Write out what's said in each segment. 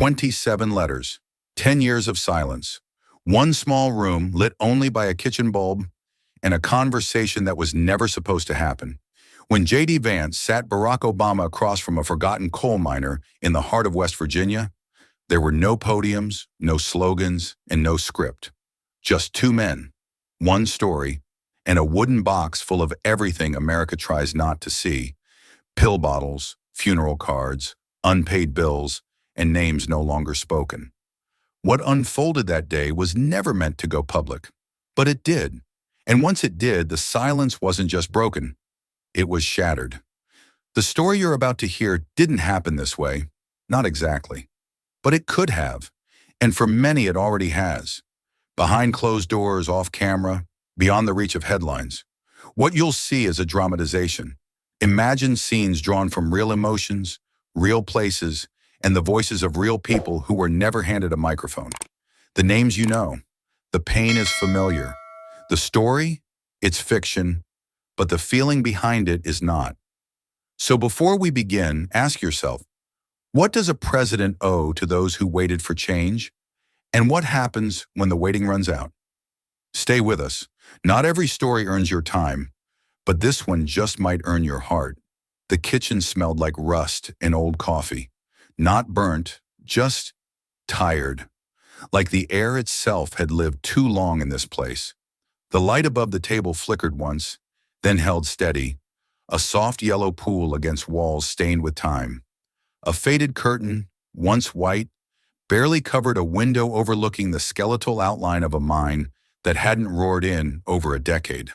27 letters, 10 years of silence, one small room lit only by a kitchen bulb, and a conversation that was never supposed to happen. When J.D. Vance sat Barack Obama across from a forgotten coal miner in the heart of West Virginia, there were no podiums, no slogans, and no script. Just two men, one story, and a wooden box full of everything America tries not to see: pill bottles, funeral cards, unpaid bills, and names no longer spoken. What unfolded that day was never meant to go public, but it did. And once it did, the silence wasn't just broken, it was shattered. The story you're about to hear didn't happen this way, not exactly. But it could have, and for many it already has. Behind closed doors, off camera, beyond the reach of headlines. What you'll see is a dramatization. Imagine scenes drawn from real emotions, real places, and the voices of real people who were never handed a microphone. The names you know. The pain is familiar. The story, it's fiction, but the feeling behind it is not. So before we begin, ask yourself, what does a president owe to those who waited for change? And what happens when the waiting runs out? Stay with us. Not every story earns your time, but this one just might earn your heart. The kitchen smelled like rust and old coffee. Not burnt, just tired. Like the air itself had lived too long in this place. The light above the table flickered once, then held steady, a soft yellow pool against walls stained with time. A faded curtain, once white, barely covered a window overlooking the skeletal outline of a mine that hadn't roared in over a decade.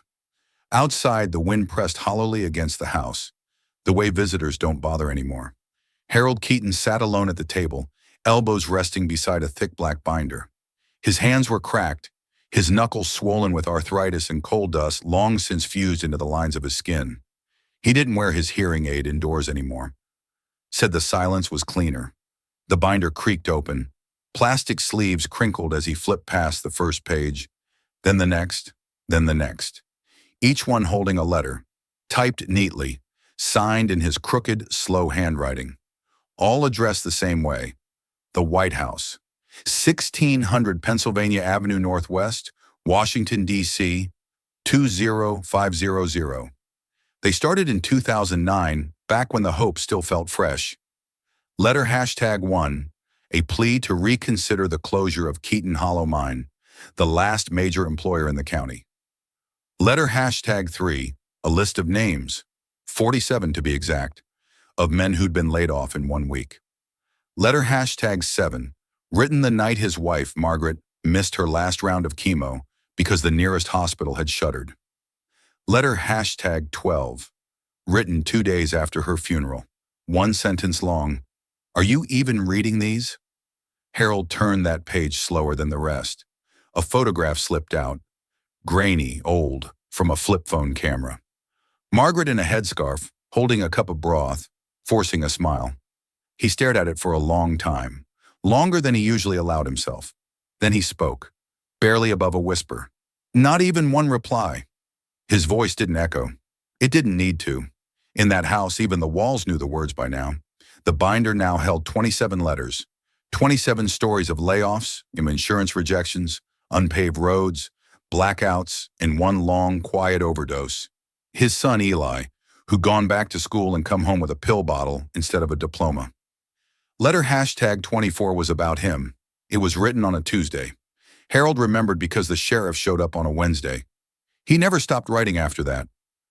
Outside, the wind pressed hollowly against the house, the way visitors don't bother anymore. Harold Keaton sat alone at the table, elbows resting beside a thick black binder. His hands were cracked, his knuckles swollen with arthritis and coal dust long since fused into the lines of his skin. He didn't wear his hearing aid indoors anymore. Said the silence was cleaner. The binder creaked open. Plastic sleeves crinkled as he flipped past the first page, then the next, then the next. Each one holding a letter, typed neatly, signed in his crooked, slow handwriting. All addressed the same way. The White House, 1600 Pennsylvania Avenue Northwest, Washington, D.C., 20500. They started in 2009, back when the hope still felt fresh. Letter #1, a plea to reconsider the closure of Keaton Hollow Mine, the last major employer in the county. Letter #3, a list of names, 47 to be exact, of men who'd been laid off in 1 week. Letter #7, written the night his wife, Margaret, missed her last round of chemo because the nearest hospital had shuttered. Letter #12, written 2 days after her funeral, one sentence long. Are you even reading these? Harold turned that page slower than the rest. A photograph slipped out, grainy, old, from a flip phone camera. Margaret in a headscarf, holding a cup of broth, forcing a smile. He stared at it for a long time, longer than he usually allowed himself. Then he spoke, barely above a whisper. Not even one reply. His voice didn't echo. It didn't need to. In that house, even the walls knew the words by now. The binder now held 27 letters, 27 stories of layoffs, insurance rejections, unpaved roads, blackouts, and one long, quiet overdose. His son, Eli, who'd gone back to school and come home with a pill bottle instead of a diploma. Letter #24 was about him. It was written on a Tuesday. Harold remembered because the sheriff showed up on a Wednesday. He never stopped writing after that,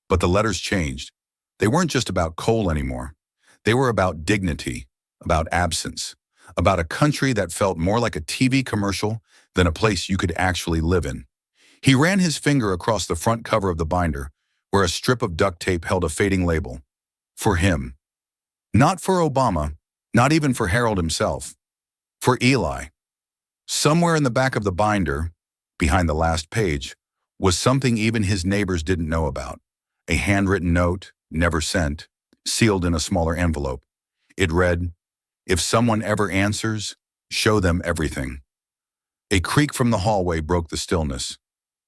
but the letters changed. They weren't just about coal anymore. They were about dignity, about absence, about a country that felt more like a TV commercial than a place you could actually live in. He ran his finger across the front cover of the binder, where a strip of duct tape held a fading label. For him. Not for Obama, not even for Harold himself. For Eli. Somewhere in the back of the binder, behind the last page, was something even his neighbors didn't know about. A handwritten note, never sent, sealed in a smaller envelope. It read, "If someone ever answers, show them everything." A creak from the hallway broke the stillness.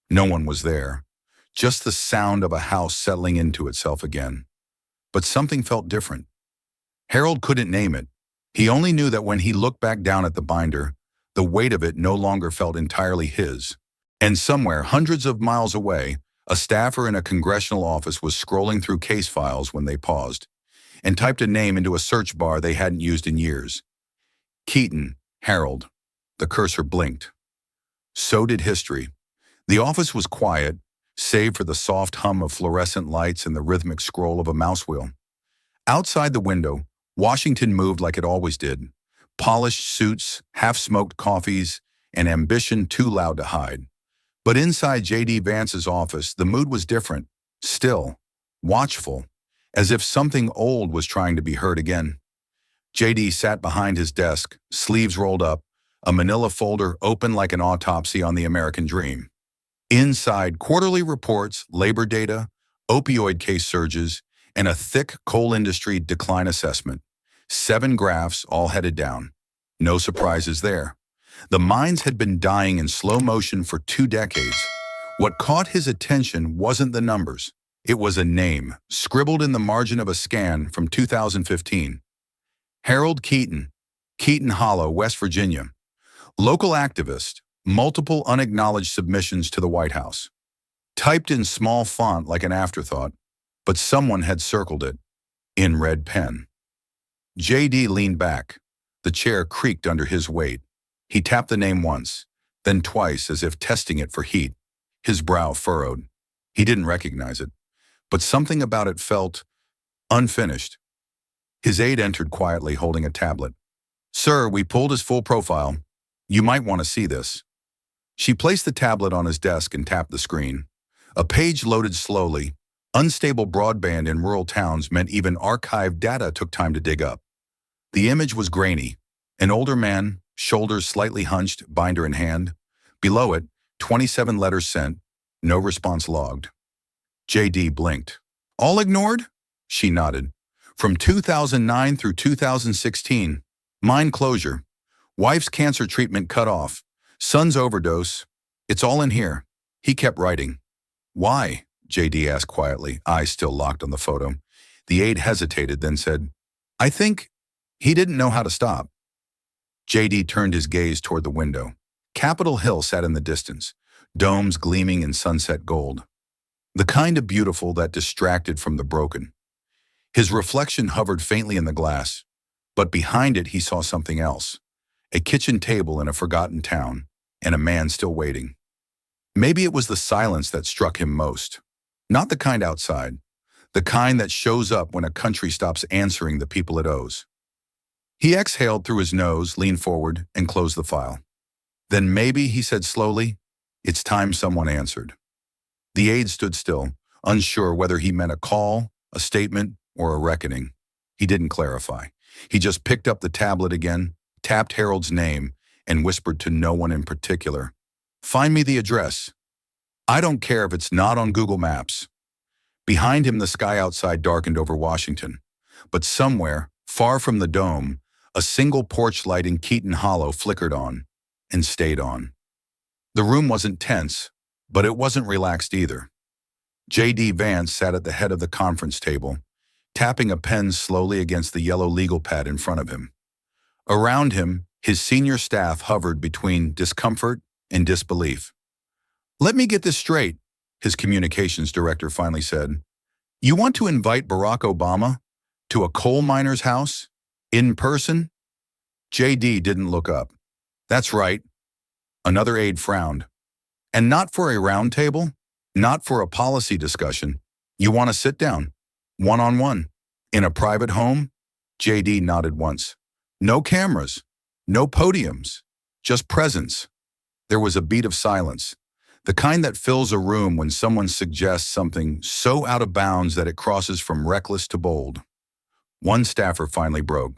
No one was there, just the sound of a house settling into itself again. But something felt different. Harold couldn't name it. He only knew that when he looked back down at the binder, the weight of it no longer felt entirely his. And somewhere, hundreds of miles away, a staffer in a congressional office was scrolling through case files when they paused and typed a name into a search bar they hadn't used in years. Keaton, Harold. The cursor blinked. So did history. The office was quiet, save for the soft hum of fluorescent lights and the rhythmic scroll of a mouse wheel. Outside the window, Washington moved like it always did. Polished suits, half-smoked coffees, and ambition too loud to hide. But inside J.D. Vance's office, the mood was different, still, watchful, as if something old was trying to be heard again. J.D. sat behind his desk, sleeves rolled up, a manila folder open like an autopsy on the American dream. Inside, quarterly reports, labor data, opioid case surges, and a thick coal industry decline assessment. 7 graphs all headed down. No surprises there. The mines had been dying in slow motion for 2 decades. What caught his attention wasn't the numbers. It was a name, scribbled in the margin of a scan from 2015. Harold Keaton, Keaton Hollow, West Virginia. Local activist, multiple unacknowledged submissions to the White House. Typed in small font like an afterthought, but someone had circled it, in red pen. J.D. leaned back. The chair creaked under his weight. He tapped the name once, then twice as if testing it for heat. His brow furrowed. He didn't recognize it, but something about it felt unfinished. His aide entered quietly, holding a tablet. "Sir, we pulled his full profile. You might want to see this." She placed the tablet on his desk and tapped the screen. A page loaded slowly. Unstable broadband in rural towns meant even archived data took time to dig up. The image was grainy. An older man, shoulders slightly hunched, binder in hand. Below it, 27 letters sent, no response logged. J.D. blinked. "All ignored?" She nodded. "From 2009 through 2016. Mine closure. Wife's cancer treatment cut off. Son's overdose. It's all in here." He kept writing. "Why?" J.D. asked quietly, eyes still locked on the photo. The aide hesitated, then said, "I think he didn't know how to stop." J.D. turned his gaze toward the window. Capitol Hill sat in the distance, domes gleaming in sunset gold. The kind of beautiful that distracted from the broken. His reflection hovered faintly in the glass, but behind it he saw something else. A kitchen table in a forgotten town, and a man still waiting. Maybe it was the silence that struck him most. Not the kind outside, the kind that shows up when a country stops answering the people it owes. He exhaled through his nose, leaned forward, and closed the file. "Then maybe," he said slowly, "it's time someone answered." The aide stood still, unsure whether he meant a call, a statement, or a reckoning. He didn't clarify. He just picked up the tablet again, tapped Harold's name, and whispered to no one in particular, "Find me the address. I don't care if it's not on Google Maps." Behind him, the sky outside darkened over Washington. But somewhere, far from the dome, a single porch light in Keaton Hollow flickered on, and stayed on. The room wasn't tense, but it wasn't relaxed either. J.D. Vance sat at the head of the conference table, tapping a pen slowly against the yellow legal pad in front of him. Around him, his senior staff hovered between discomfort and disbelief. "Let me get this straight," his communications director finally said. "You want to invite Barack Obama to a coal miner's house? In person?" J.D. didn't look up. "That's right." Another aide frowned. "And not for a round table? Not for a policy discussion? You want to sit down? One-on-one? In a private home?" J.D. nodded once. "No cameras. No podiums. Just presence." There was a beat of silence. The kind that fills a room when someone suggests something so out of bounds that it crosses from reckless to bold. One staffer finally broke.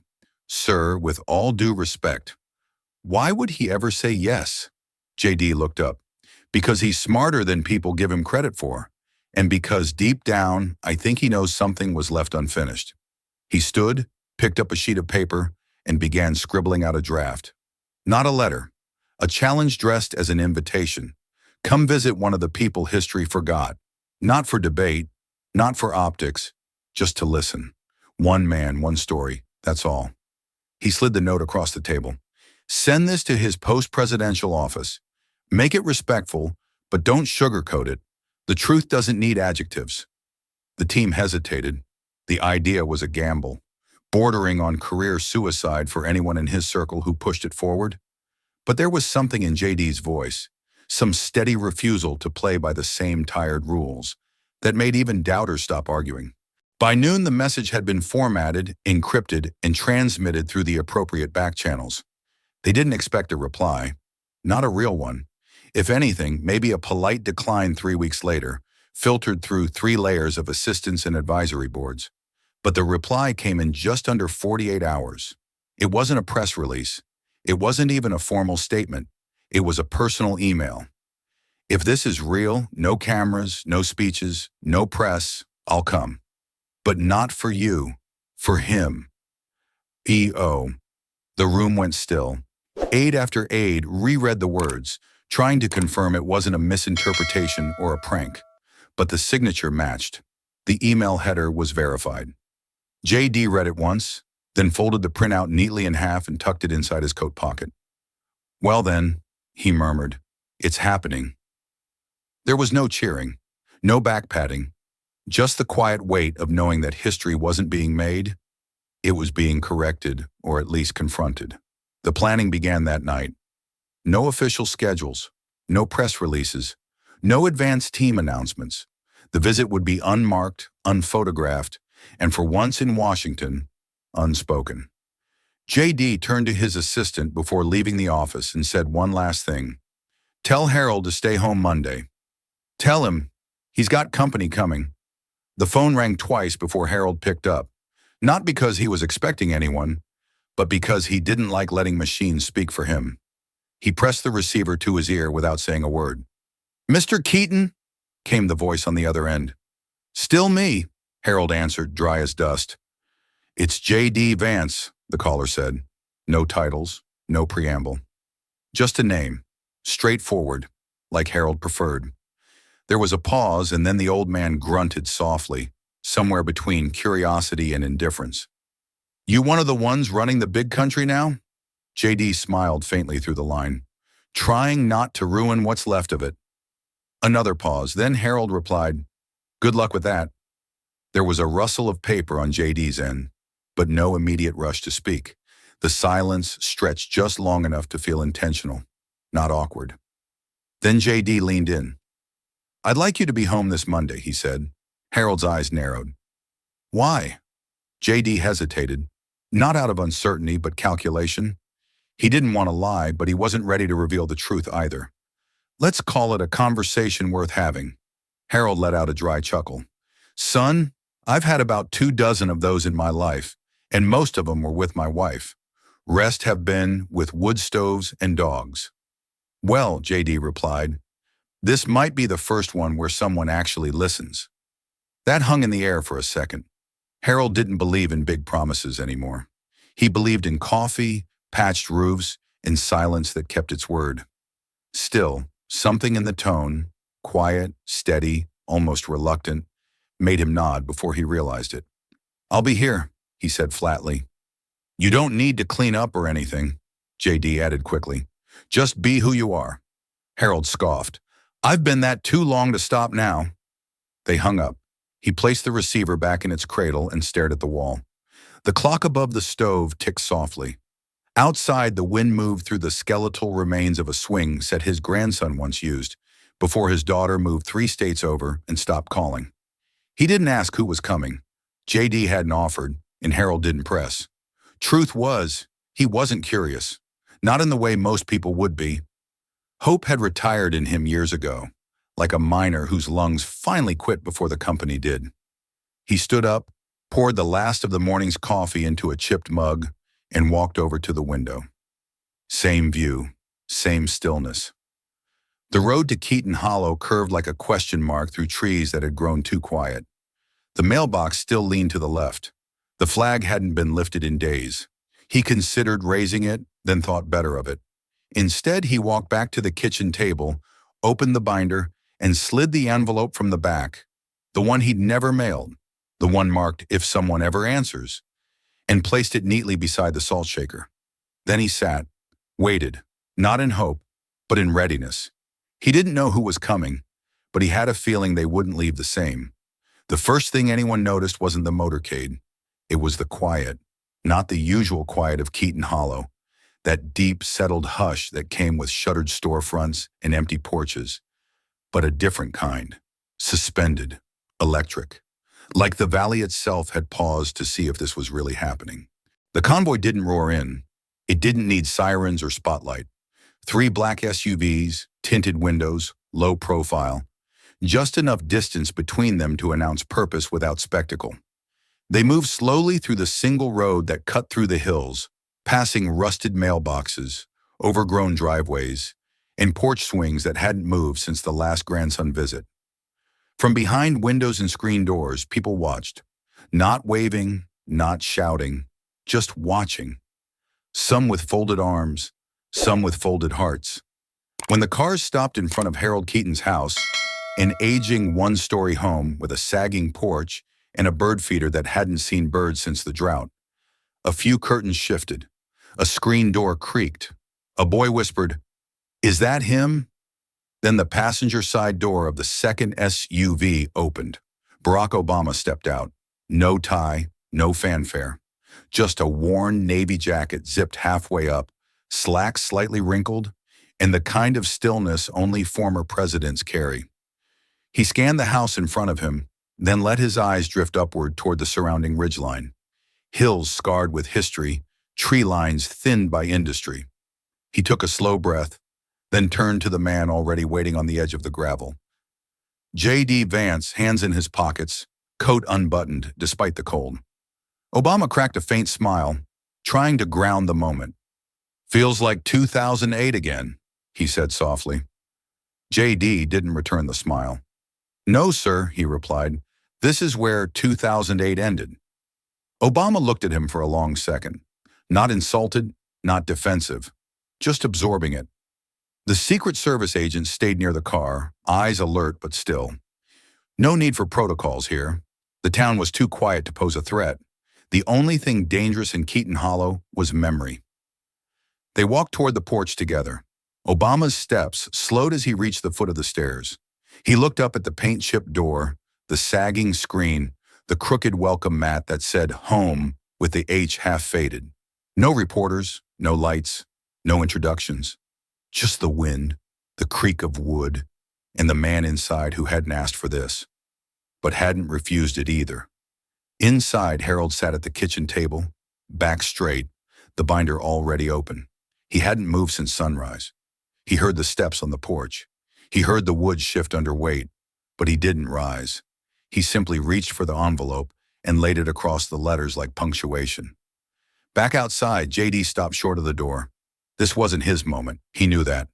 "Sir, with all due respect, why would he ever say yes?" J.D. looked up. "Because he's smarter than people give him credit for. And because deep down, I think he knows something was left unfinished." He stood, picked up a sheet of paper, and began scribbling out a draft. Not a letter. A challenge dressed as an invitation. Come visit one of the people history forgot. Not for debate, not for optics, just to listen. One man, one story, that's all. He slid the note across the table. Send this to his post-presidential office. Make it respectful, but don't sugarcoat it. The truth doesn't need adjectives. The team hesitated. The idea was a gamble, bordering on career suicide for anyone in his circle who pushed it forward. But there was something in JD's voice, some steady refusal to play by the same tired rules, that made even doubters stop arguing. By noon, the message had been formatted, encrypted, and transmitted through the appropriate back channels. They didn't expect a reply, not a real one. If anything, maybe a polite decline 3 weeks later, filtered through 3 layers of assistance and advisory boards. But the reply came in just under 48 hours. It wasn't a press release. It wasn't even a formal statement. It was a personal email. If this is real, no cameras, no speeches, no press, I'll come. But not for you, for him. E.O. The room went still. Aide after aide reread the words, trying to confirm it wasn't a misinterpretation or a prank. But the signature matched. The email header was verified. J.D. read it once, then folded the printout neatly in half and tucked it inside his coat pocket. Well then, he murmured, it's happening. There was no cheering, no back-patting, just the quiet weight of knowing that history wasn't being made, it was being corrected, or at least confronted. The planning began that night. No official schedules, no press releases, no advanced team announcements. The visit would be unmarked, unphotographed, and for once in Washington, unspoken. J.D. turned to his assistant before leaving the office and said one last thing. Tell Harold to stay home Monday. Tell him he's got company coming. The phone rang twice before Harold picked up, not because he was expecting anyone, but because he didn't like letting machines speak for him. He pressed the receiver to his ear without saying a word. Mr. Keaton, came the voice on the other end. Still me, Harold answered, dry as dust. It's J.D. Vance, the caller said. No titles, no preamble. Just a name, straightforward, like Harold preferred. There was a pause, and then the old man grunted softly, somewhere between curiosity and indifference. You one of the ones running the big country now? J.D. smiled faintly through the line, trying not to ruin what's left of it. Another pause, then Harold replied, Good luck with that. There was a rustle of paper on J.D.'s end, but no immediate rush to speak. The silence stretched just long enough to feel intentional, not awkward. Then J.D. leaned in. I'd like you to be home this Monday, he said. Harold's eyes narrowed. Why? J.D. hesitated, not out of uncertainty but calculation. He didn't want to lie, but he wasn't ready to reveal the truth either. Let's call it a conversation worth having. Harold let out a dry chuckle. Son, I've had about 24 of those in my life, and most of them were with my wife. Rest have been with wood stoves and dogs. Well, J.D. replied, this might be the first one where someone actually listens. That hung in the air for a second. Harold didn't believe in big promises anymore. He believed in coffee, patched roofs, and silence that kept its word. Still, something in the tone, quiet, steady, almost reluctant, made him nod before he realized it. I'll be here, he said flatly. You don't need to clean up or anything, J.D. added quickly. Just be who you are. Harold scoffed. I've been that too long to stop now. They hung up. He placed the receiver back in its cradle and stared at the wall. The clock above the stove ticked softly. Outside, the wind moved through the skeletal remains of a swing set his grandson once used, before his daughter moved 3 states over and stopped calling. He didn't ask who was coming. J.D. hadn't offered, and Harold didn't press. Truth was, he wasn't curious, not in the way most people would be. Hope had retired in him years ago, like a miner whose lungs finally quit before the company did. He stood up, poured the last of the morning's coffee into a chipped mug, and walked over to the window. Same view, same stillness. The road to Keaton Hollow curved like a question mark through trees that had grown too quiet. The mailbox still leaned to the left. The flag hadn't been lifted in days. He considered raising it, then thought better of it. Instead, he walked back to the kitchen table, opened the binder, and slid the envelope from the back, the one he'd never mailed, the one marked "If someone ever answers." and placed it neatly beside the salt shaker. Then he sat, waited, not in hope, but in readiness. He didn't know who was coming, but he had a feeling they wouldn't leave the same. The first thing anyone noticed wasn't the motorcade. It was the quiet, not the usual quiet of Keaton Hollow, that deep, settled hush that came with shuttered storefronts and empty porches, but a different kind, suspended, electric, like the valley itself had paused to see if this was really happening. The convoy didn't roar in. It didn't need sirens or spotlight. 3 black SUVs, tinted windows, low profile, just enough distance between them to announce purpose without spectacle. They moved slowly through the single road that cut through the hills, passing rusted mailboxes, overgrown driveways, and porch swings that hadn't moved since the last grandson visit. From behind windows and screen doors, people watched, not waving, not shouting, just watching. Some with folded arms, some with folded hearts. When the cars stopped in front of Harold Keaton's house, an aging one-story home with a sagging porch and a bird feeder that hadn't seen birds since the drought, a few curtains shifted. A screen door creaked. A boy whispered, "Is that him?" Then the passenger side door of the second SUV opened. Barack Obama stepped out. No tie, no fanfare. Just a worn navy jacket zipped halfway up, slacks slightly wrinkled, and the kind of stillness only former presidents carry. He scanned the house in front of him, then let his eyes drift upward toward the surrounding ridgeline. Hills scarred with history, tree lines thinned by industry. He took a slow breath, then turned to the man already waiting on the edge of the gravel. J.D. Vance, hands in his pockets, coat unbuttoned despite the cold. Obama cracked a faint smile, trying to ground the moment. "Feels like 2008 again," he said softly. J.D. didn't return the smile. "No, sir," he replied. "This is where 2008 ended." Obama looked at him for a long second, not insulted, not defensive, just absorbing it. The Secret Service agent stayed near the car, eyes alert but still. No need for protocols here. The town was too quiet to pose a threat. The only thing dangerous in Keaton Hollow was memory. They walked toward the porch together. Obama's steps slowed as he reached the foot of the stairs. He looked up at the paint-chipped door, the sagging screen, the crooked welcome mat that said "Home" with the H half faded. No reporters, no lights, no introductions. Just the wind, the creak of wood, and the man inside who hadn't asked for this, but hadn't refused it either. Inside, Harold sat at the kitchen table, back straight, the binder already open. He hadn't moved since sunrise. He heard the steps on the porch. He heard the wood shift under weight, but he didn't rise. He simply reached for the envelope and laid it across the letters like punctuation. Back outside, J.D. stopped short of the door. This wasn't his moment. He knew that.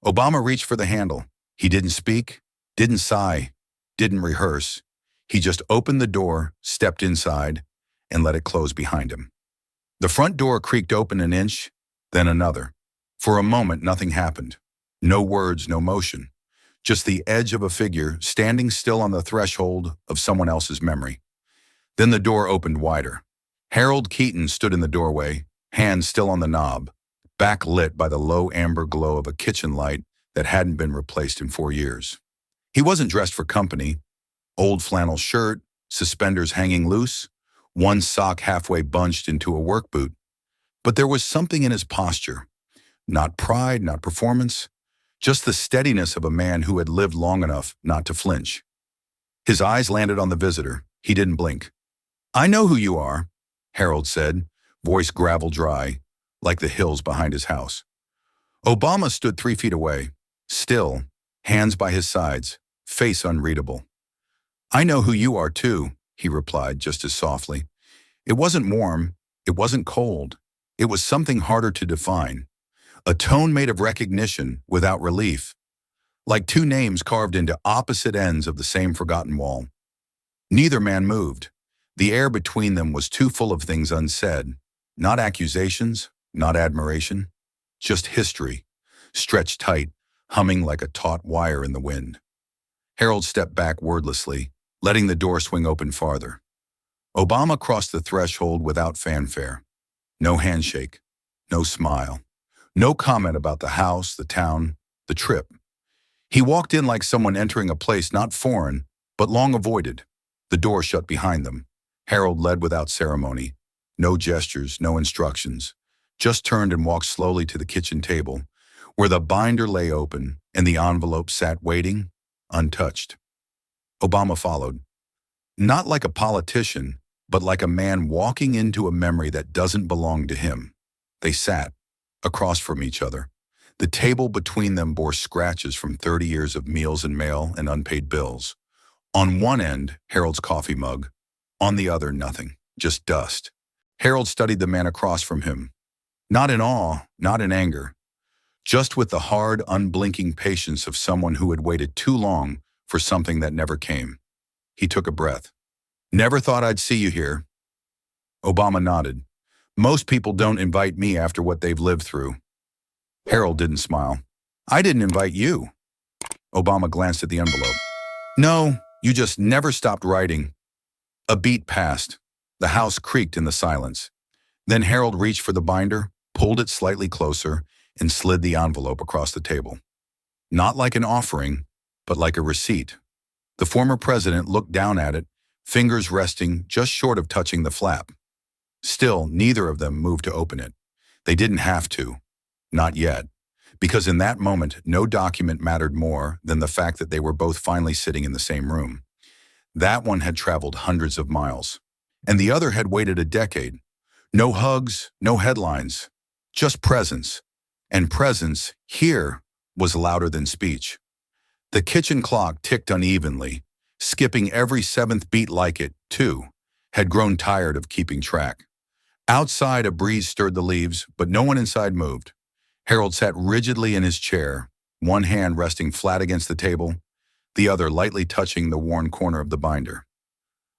Obama reached for the handle. He didn't speak, didn't sigh, didn't rehearse. He just opened the door, stepped inside, and let it close behind him. The front door creaked open an inch, then another. For a moment, nothing happened. No words, no motion. Just the edge of a figure standing still on the threshold of someone else's memory. Then the door opened wider. Harold Keaton stood in the doorway, hands still on the knob, backlit by the low amber glow of a kitchen light that hadn't been replaced in 4 years. He wasn't dressed for company. Old flannel shirt, suspenders hanging loose, one sock halfway bunched into a work boot. But there was something in his posture. Not pride, not performance, just the steadiness of a man who had lived long enough not to flinch. His eyes landed on the visitor. He didn't blink. "I know who you are," Harold said, voice gravel dry, like the hills behind his house. Obama stood 3 feet away, still, hands by his sides, face unreadable. "I know who you are too," he replied just as softly. It wasn't warm, it wasn't cold, it was something harder to define. A tone made of recognition without relief, like 2 names carved into opposite ends of the same forgotten wall. Neither man moved. The air between them was too full of things unsaid, not accusations, not admiration, just history, stretched tight, humming like a taut wire in the wind. Harold stepped back wordlessly, letting the door swing open farther. Obama crossed the threshold without fanfare. No handshake, no smile, no comment about the house, the town, the trip. He walked in like someone entering a place not foreign, but long avoided. The door shut behind them. Harold led without ceremony. No gestures, no instructions. Just turned and walked slowly to the kitchen table, where the binder lay open and the envelope sat waiting, untouched. Obama followed. Not like a politician, but like a man walking into a memory that doesn't belong to him. They sat, across from each other. The table between them bore scratches from 30 years of meals and mail and unpaid bills. On one end, Harold's coffee mug. On the other, nothing, just dust. Harold studied the man across from him. Not in awe, not in anger. Just with the hard, unblinking patience of someone who had waited too long for something that never came. He took a breath. Never thought I'd see you here. Obama nodded. Most people don't invite me after what they've lived through. Harold didn't smile. I didn't invite you. Obama glanced at the envelope. No, you just never stopped writing. A beat passed. The house creaked in the silence. Then Harold reached for the binder, pulled it slightly closer, and slid the envelope across the table. Not like an offering, but like a receipt. The former president looked down at it, fingers resting just short of touching the flap. Still, neither of them moved to open it. They didn't have to. Not yet. Because in that moment, no document mattered more than the fact that they were both finally sitting in the same room. That one had traveled hundreds of miles, and the other had waited a decade. No hugs, no headlines, just presence. And presence, here, was louder than speech. The kitchen clock ticked unevenly, skipping every seventh beat like it, too, had grown tired of keeping track. Outside, a breeze stirred the leaves, but no one inside moved. Harold sat rigidly in his chair, one hand resting flat against the table, the other lightly touching the worn corner of the binder.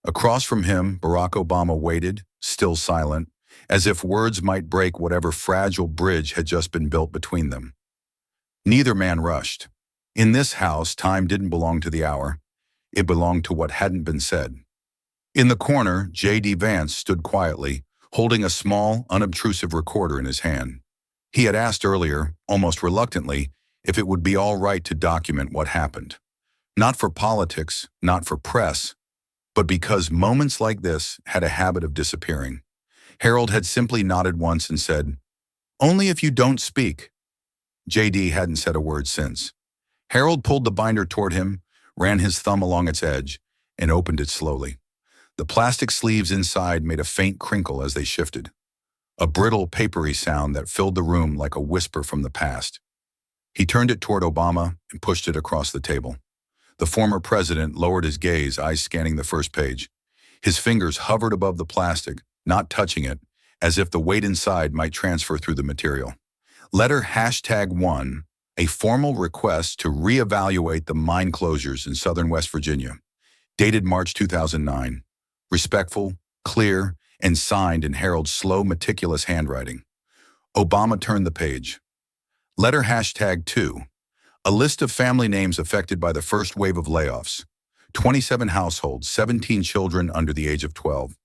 Across from him, Barack Obama waited, still silent, as if words might break whatever fragile bridge had just been built between them. Neither man rushed. In this house, time didn't belong to the hour. It belonged to what hadn't been said. In the corner, J.D. Vance stood quietly, holding a small, unobtrusive recorder in his hand. He had asked earlier, almost reluctantly, if it would be all right to document what happened. Not for politics, not for press, but because moments like this had a habit of disappearing. Harold had simply nodded once and said, "Only if you don't speak." J.D. hadn't said a word since. Harold pulled the binder toward him, ran his thumb along its edge, and opened it slowly. The plastic sleeves inside made a faint crinkle as they shifted. A brittle, papery sound that filled the room like a whisper from the past. He turned it toward Obama and pushed it across the table. The former president lowered his gaze, eyes scanning the first page. His fingers hovered above the plastic, not touching it, as if the weight inside might transfer through the material. Letter #1, a formal request to reevaluate the mine closures in southern West Virginia. Dated March 2009. Respectful, clear, and signed in Harold's slow, meticulous handwriting. Obama turned the page. Letter #2, a list of family names affected by the first wave of layoffs. 27 households, 17 children under the age of 12.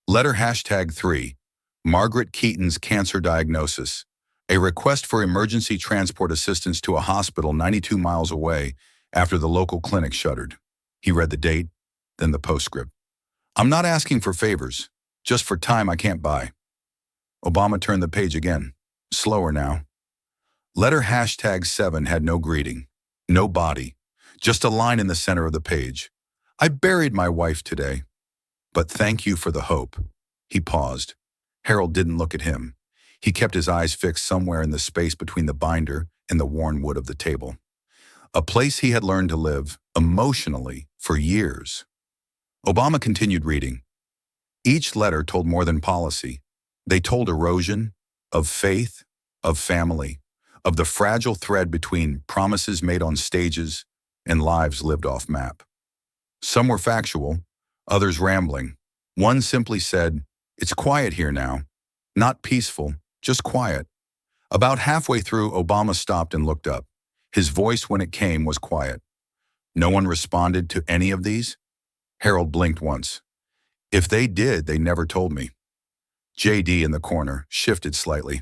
Letter #3, Margaret Keaton's cancer diagnosis. A request for emergency transport assistance to a hospital 92 miles away after the local clinic shuttered. He read the date, then the postscript. I'm not asking for favors, just for time I can't buy. Obama turned the page again, slower now. Letter #7 had no greeting, no body, just a line in the center of the page. I buried my wife today, but thank you for the hope. He paused. Harold didn't look at him. He kept his eyes fixed somewhere in the space between the binder and the worn wood of the table. A place he had learned to live, emotionally, for years. Obama continued reading. Each letter told more than policy. They told erosion, of faith, of family, of the fragile thread between promises made on stages and lives lived off map. Some were factual, others rambling. One simply said, "It's quiet here now. Not peaceful, just quiet." About halfway through, Obama stopped and looked up. His voice, when it came, was quiet. No one responded to any of these? Harold blinked once. If they did, they never told me. JD in the corner shifted slightly,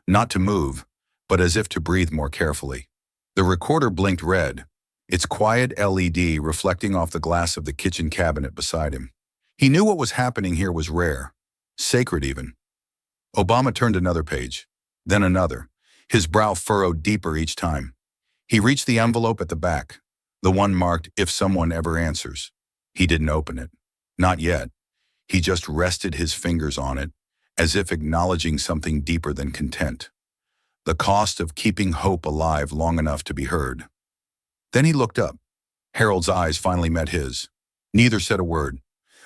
not to move, but as if to breathe more carefully. The recorder blinked red, its quiet LED reflecting off the glass of the kitchen cabinet beside him. He knew what was happening here was rare, sacred even. Obama turned another page, then another, his brow furrowed deeper each time. He reached the envelope at the back, the one marked, "If someone ever answers." He didn't open it. Not yet. He just rested his fingers on it, as if acknowledging something deeper than content. The cost of keeping hope alive long enough to be heard. Then he looked up. Harold's eyes finally met his. Neither said a word,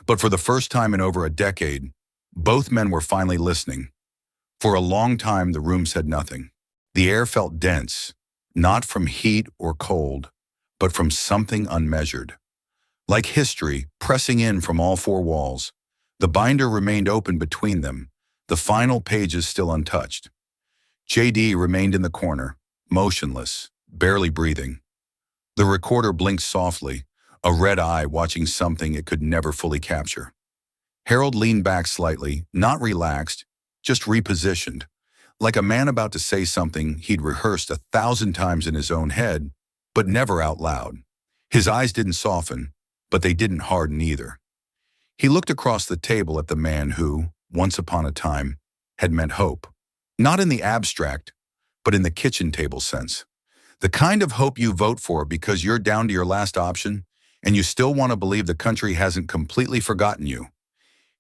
but for the first time in over a decade, both men were finally listening. For a long time, the room said nothing. The air felt dense, not from heat or cold, but from something unmeasured. Like history, pressing in from all four walls, the binder remained open between them, the final pages still untouched. JD remained in the corner, motionless, barely breathing. The recorder blinked softly, a red eye watching something it could never fully capture. Harold leaned back slightly, not relaxed, just repositioned, like a man about to say something he'd rehearsed 1,000 times in his own head, but never out loud. His eyes didn't soften, but they didn't harden either. He looked across the table at the man who, once upon a time, had meant hope. Not in the abstract, but in the kitchen table sense. The kind of hope you vote for because you're down to your last option and you still want to believe the country hasn't completely forgotten you.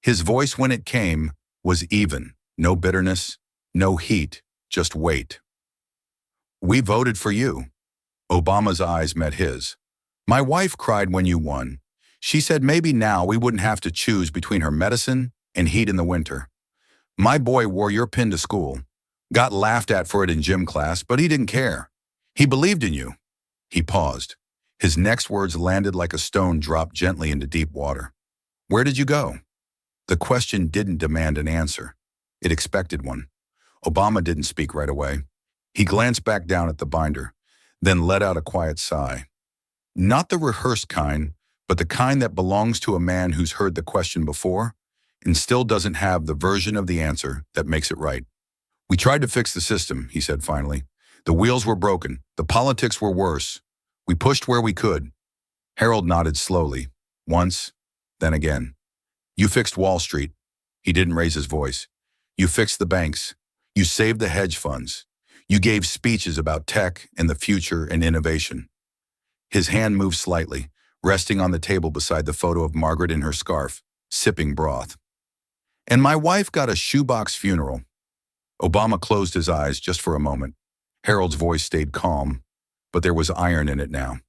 His voice, when it came, was even. No bitterness, no heat, just weight. "We voted for you." Obama's eyes met his. "My wife cried when you won. She said maybe now we wouldn't have to choose between her medicine and heat in the winter. My boy wore your pin to school, got laughed at for it in gym class, but he didn't care. He believed in you." He paused. His next words landed like a stone dropped gently into deep water. "Where did you go?" The question didn't demand an answer. It expected one. Obama didn't speak right away. He glanced back down at the binder, then let out a quiet sigh. Not the rehearsed kind, but the kind that belongs to a man who's heard the question before and still doesn't have the version of the answer that makes it right. "We tried to fix the system," he said finally. "The wheels were broken. The politics were worse. We pushed where we could." Harold nodded slowly, once, then again. "You fixed Wall Street." He didn't raise his voice. "You fixed the banks. You saved the hedge funds. You gave speeches about tech and the future and innovation." His hand moved slightly, resting on the table beside the photo of Margaret in her scarf, sipping broth. "And my wife got a shoebox funeral." Obama closed his eyes just for a moment. Harold's voice stayed calm, but there was iron in it now.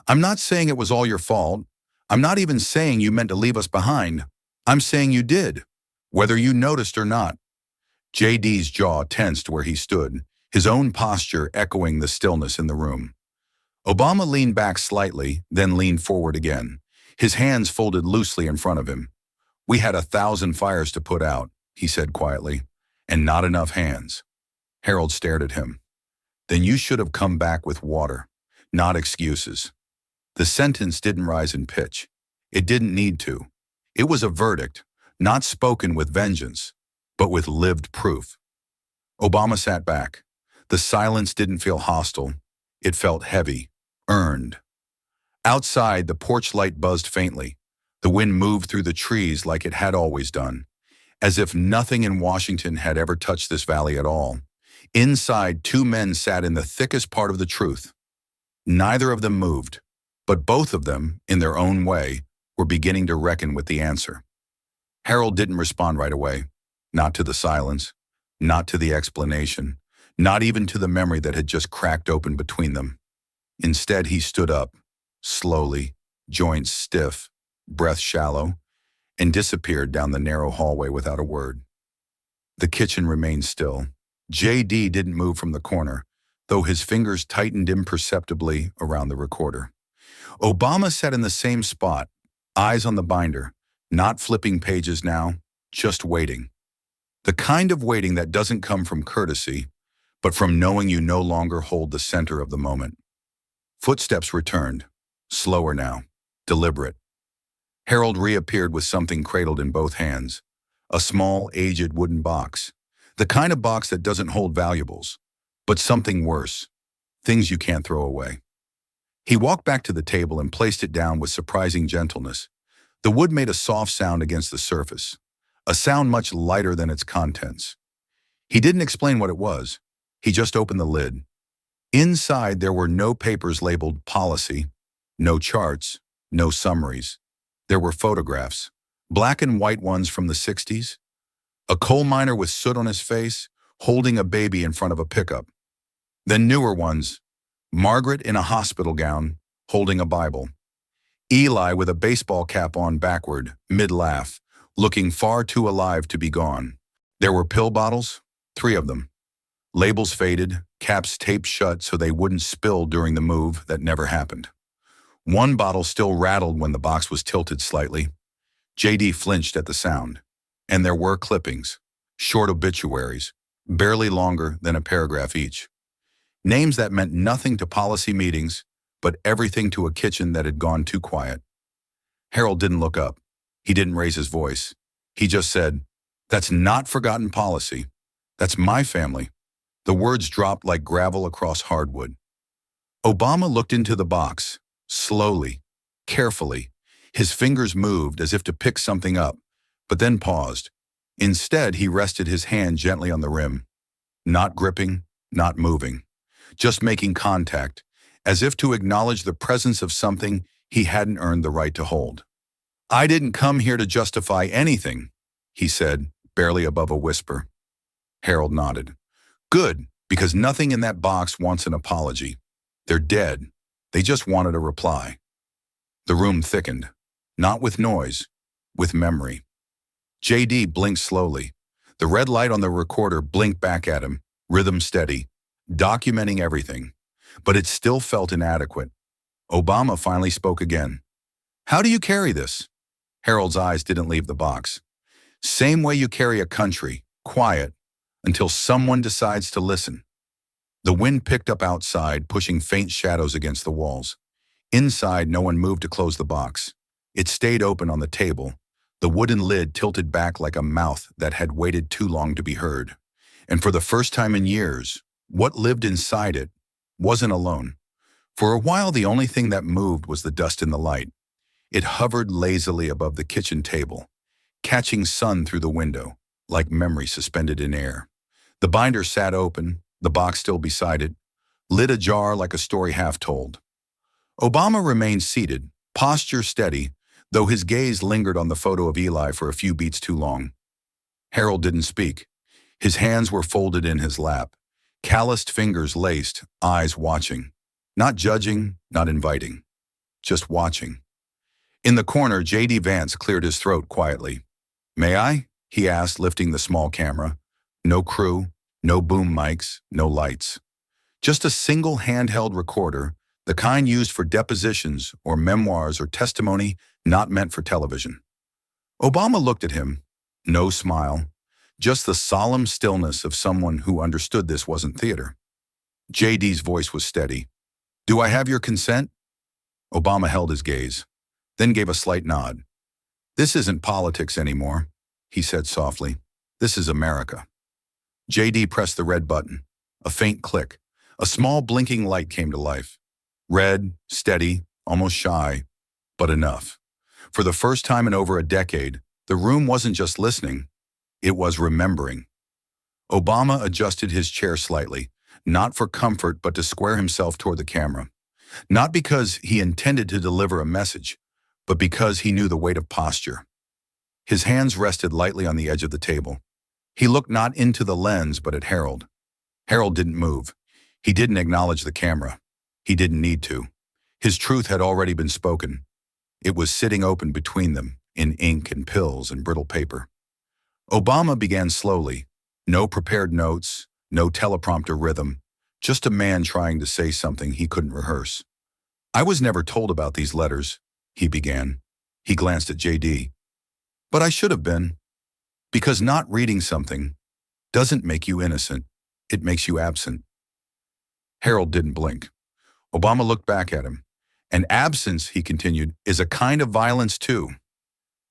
"I'm not saying it was all your fault. I'm not even saying you meant to leave us behind. I'm saying you did, whether you noticed or not." JD's jaw tensed where he stood, his own posture echoing the stillness in the room. Obama leaned back slightly, then leaned forward again, his hands folded loosely in front of him. "We had 1,000 fires to put out," he said quietly, "and not enough hands." Harold stared at him. "Then you should have come back with water, not excuses." The sentence didn't rise in pitch. It didn't need to. It was a verdict, not spoken with vengeance, but with lived proof. Obama sat back. The silence didn't feel hostile. It felt heavy, earned. Outside, the porch light buzzed faintly. The wind moved through the trees like it had always done, as if nothing in Washington had ever touched this valley at all. Inside, two men sat in the thickest part of the truth. Neither of them moved, but both of them, in their own way, were beginning to reckon with the answer. Harold didn't respond right away, not to the silence, not to the explanation, not even to the memory that had just cracked open between them. Instead, he stood up, slowly, joints stiff, breath shallow, and disappeared down the narrow hallway without a word. The kitchen remained still. JD didn't move from the corner, though his fingers tightened imperceptibly around the recorder. Obama sat in the same spot, eyes on the binder, not flipping pages now, just waiting. The kind of waiting that doesn't come from courtesy, but from knowing you no longer hold the center of the moment. Footsteps returned, slower now, deliberate. Harold reappeared with something cradled in both hands. A small, aged wooden box. The kind of box that doesn't hold valuables, but something worse. Things you can't throw away. He walked back to the table and placed it down with surprising gentleness. The wood made a soft sound against the surface, a sound much lighter than its contents. He didn't explain what it was. He just opened the lid. Inside, there were no papers labeled policy, no charts, no summaries. There were photographs, black and white ones from the 60s. A coal miner with soot on his face, holding a baby in front of a pickup. Then newer ones, Margaret in a hospital gown, holding a Bible. Eli with a baseball cap on backward, mid-laugh, looking far too alive to be gone. There were pill bottles, 3 of them. Labels faded, caps taped shut so they wouldn't spill during the move that never happened. One bottle still rattled when the box was tilted slightly. JD flinched at the sound. And there were clippings, short obituaries, barely longer than a paragraph each. Names that meant nothing to policy meetings, but everything to a kitchen that had gone too quiet. Harold didn't look up. He didn't raise his voice. He just said, "That's not forgotten policy. That's my family." The words dropped like gravel across hardwood. Obama looked into the box, slowly, carefully. His fingers moved as if to pick something up, but then paused. Instead, he rested his hand gently on the rim, not gripping, not moving, just making contact, as if to acknowledge the presence of something he hadn't earned the right to hold. "I didn't come here to justify anything," he said, barely above a whisper. Harold nodded. "Good, because nothing in that box wants an apology. They're dead. They just wanted a reply." The room thickened, not with noise, with memory. JD blinked slowly. The red light on the recorder blinked back at him, rhythm steady, documenting everything. But it still felt inadequate. Obama finally spoke again. "How do you carry this?" Harold's eyes didn't leave the box. "Same way you carry a country, quiet, until someone decides to listen." The wind picked up outside, pushing faint shadows against the walls. Inside, no one moved to close the box. It stayed open on the table, the wooden lid tilted back like a mouth that had waited too long to be heard. And for the first time in years, what lived inside it wasn't alone. For a while, the only thing that moved was the dust in the light. It hovered lazily above the kitchen table, catching sun through the window, like memory suspended in air. The binder sat open, the box still beside it, lid ajar like a story half told. Obama remained seated, posture steady, though his gaze lingered on the photo of Eli for a few beats too long. Harold didn't speak. His hands were folded in his lap, calloused fingers laced, eyes watching. Not judging, not inviting. Just watching. In the corner, J.D. Vance cleared his throat quietly. "May I?" he asked, lifting the small camera. No crew, no boom mics, no lights. Just a single handheld recorder, the kind used for depositions or memoirs or testimony not meant for television. Obama looked at him. No smile. Just the solemn stillness of someone who understood this wasn't theater. J.D.'s voice was steady. "Do I have your consent?" Obama held his gaze, then gave a slight nod. "This isn't politics anymore," he said softly. "This is America." J.D. pressed the red button. A faint click. A small blinking light came to life. Red, steady, almost shy, but enough. For the first time in over a decade, the room wasn't just listening, it was remembering. Obama adjusted his chair slightly, not for comfort but to square himself toward the camera. Not because he intended to deliver a message, but because he knew the weight of posture. His hands rested lightly on the edge of the table. He looked not into the lens but at Harold. Harold didn't move. He didn't acknowledge the camera. He didn't need to. His truth had already been spoken. It was sitting open between them, in ink and pills and brittle paper. Obama began slowly. No prepared notes, no teleprompter rhythm, just a man trying to say something he couldn't rehearse. "I was never told about these letters," he began. He glanced at J.D. "But I should have been. Because not reading something doesn't make you innocent. It makes you absent." Harold didn't blink. Obama looked back at him. "And absence," he continued, "is a kind of violence too.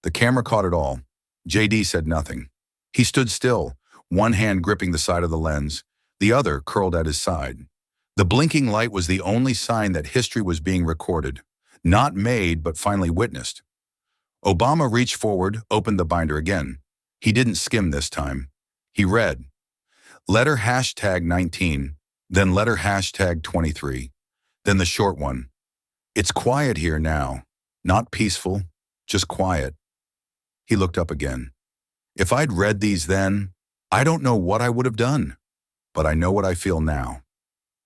The camera caught it all. JD said nothing. He stood still, one hand gripping the side of the lens, the other curled at his side. The blinking light was the only sign that history was being recorded, not made but finally witnessed. Obama reached forward, opened the binder again. He didn't skim this time. He read, letter #19, then letter #23, then the short one. It's quiet here now, not peaceful, just quiet. He looked up again. If I'd read these then, I don't know what I would have done, but I know what I feel now.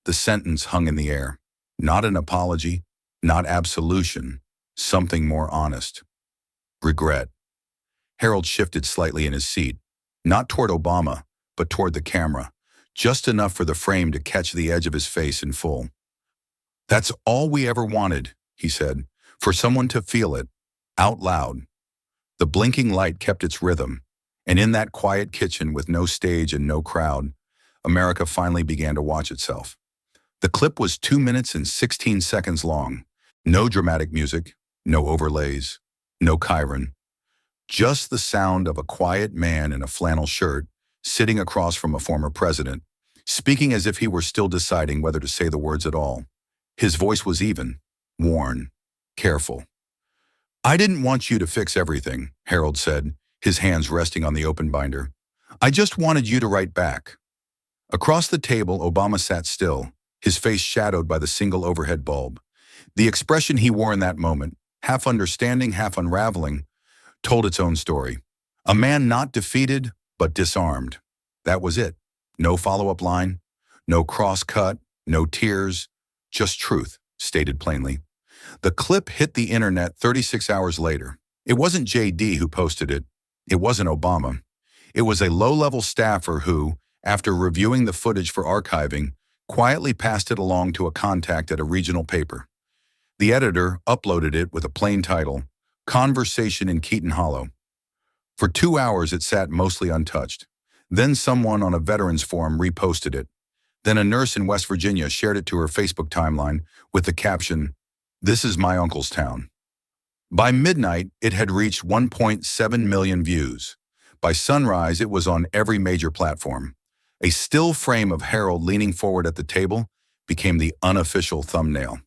The sentence hung in the air. Not an apology, not absolution, something more honest. Regret. Harold shifted slightly in his seat, not toward Obama, but toward the camera, just enough for the frame to catch the edge of his face in full. That's all we ever wanted, he said, for someone to feel it, out loud. The blinking light kept its rhythm, and in that quiet kitchen with no stage and no crowd, America finally began to watch itself. The clip was 2 minutes and 16 seconds long. No dramatic music, no overlays, no Chiron. Just the sound of a quiet man in a flannel shirt sitting across from a former president, speaking as if he were still deciding whether to say the words at all. His voice was even, worn, careful. I didn't want you to fix everything, Harold said, his hands resting on the open binder. I just wanted you to write back. Across the table, Obama sat still, his face shadowed by the single overhead bulb. The expression he wore in that moment, half understanding, half unraveling, told its own story. A man not defeated, but disarmed. That was it. No follow-up line, no cross-cut, no tears, just truth, stated plainly. The clip hit the internet 36 hours later. It wasn't JD who posted it. It wasn't Obama. It was a low-level staffer who, after reviewing the footage for archiving, quietly passed it along to a contact at a regional paper. The editor uploaded it with a plain title, Conversation in Keaton Hollow. For 2 hours it sat mostly untouched. Then someone on a veterans forum reposted it. Then a nurse in West Virginia shared it to her Facebook timeline with the caption, "This is my uncle's town." By midnight, it had reached 1.7 million views. By sunrise, it was on every major platform. A still frame of Harold leaning forward at the table became the unofficial thumbnail.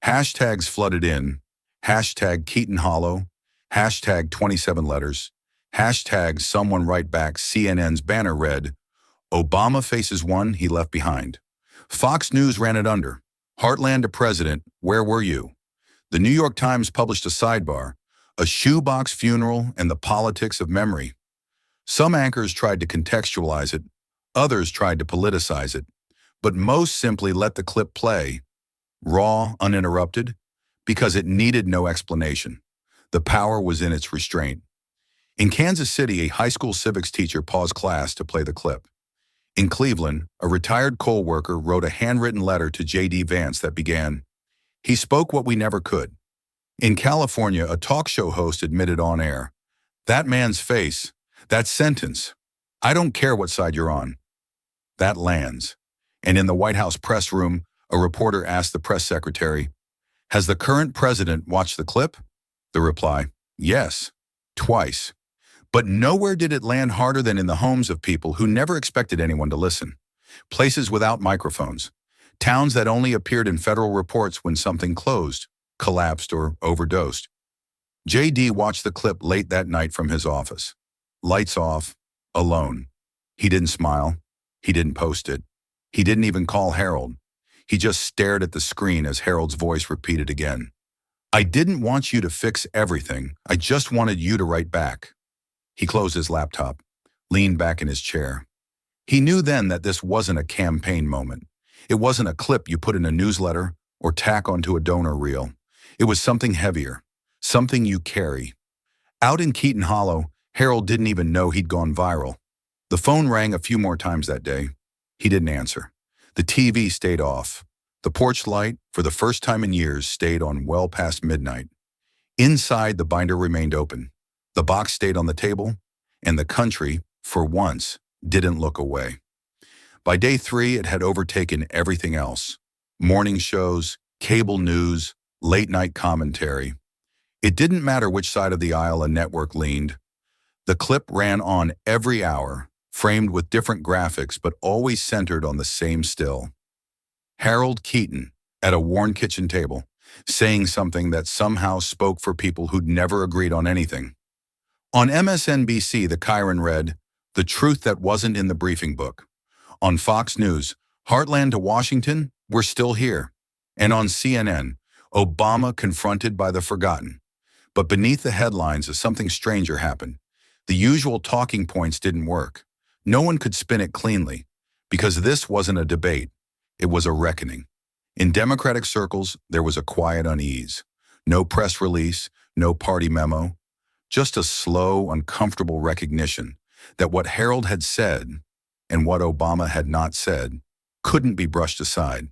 Hashtags flooded in. Hashtag Keaton Hollow. Hashtag 27 letters. Hashtag someone write back. CNN's banner read, Obama faces one he left behind. Fox News ran it under. Heartland to President, where were you? The New York Times published a sidebar, a shoebox funeral and the politics of memory. Some anchors tried to contextualize it, others tried to politicize it, but most simply let the clip play, raw, uninterrupted, because it needed no explanation. The power was in its restraint. In Kansas City, a high school civics teacher paused class to play the clip. In Cleveland, a retired coal worker wrote a handwritten letter to J.D. Vance that began, "He spoke what we never could." In California, a talk show host admitted on air, "That man's face, that sentence, I don't care what side you're on. That lands." And in the White House press room, a reporter asked the press secretary, "Has the current president watched the clip?" The reply, "Yes, twice." But nowhere did it land harder than in the homes of people who never expected anyone to listen. Places without microphones. Towns that only appeared in federal reports when something closed, collapsed, or overdosed. J.D. watched the clip late that night from his office. Lights off, alone. He didn't smile. He didn't post it. He didn't even call Harold. He just stared at the screen as Harold's voice repeated again. I didn't want you to fix everything. I just wanted you to write back. He closed his laptop, leaned back in his chair. He knew then that this wasn't a campaign moment. It wasn't a clip you put in a newsletter or tack onto a donor reel. It was something heavier, something you carry. Out in Keaton Hollow, Harold didn't even know he'd gone viral. The phone rang a few more times that day. He didn't answer. The TV stayed off. The porch light, for the first time in years, stayed on well past midnight. Inside, the binder remained open. The box stayed on the table, and the country, for once, didn't look away. By day 3, it had overtaken everything else. Morning shows, cable news, late-night commentary. It didn't matter which side of the aisle a network leaned. The clip ran on every hour, framed with different graphics but always centered on the same still. Harold Keaton, at a worn kitchen table, saying something that somehow spoke for people who'd never agreed on anything. On MSNBC, the Chiron read, "The truth that wasn't in the briefing book." On Fox News, "Heartland to Washington, we're still here." And on CNN, "Obama confronted by the forgotten." But beneath the headlines, something stranger happened. The usual talking points didn't work. No one could spin it cleanly, because this wasn't a debate. It was a reckoning. In Democratic circles, there was a quiet unease. No press release, no party memo, just a slow, uncomfortable recognition that what Harold had said and what Obama had not said couldn't be brushed aside.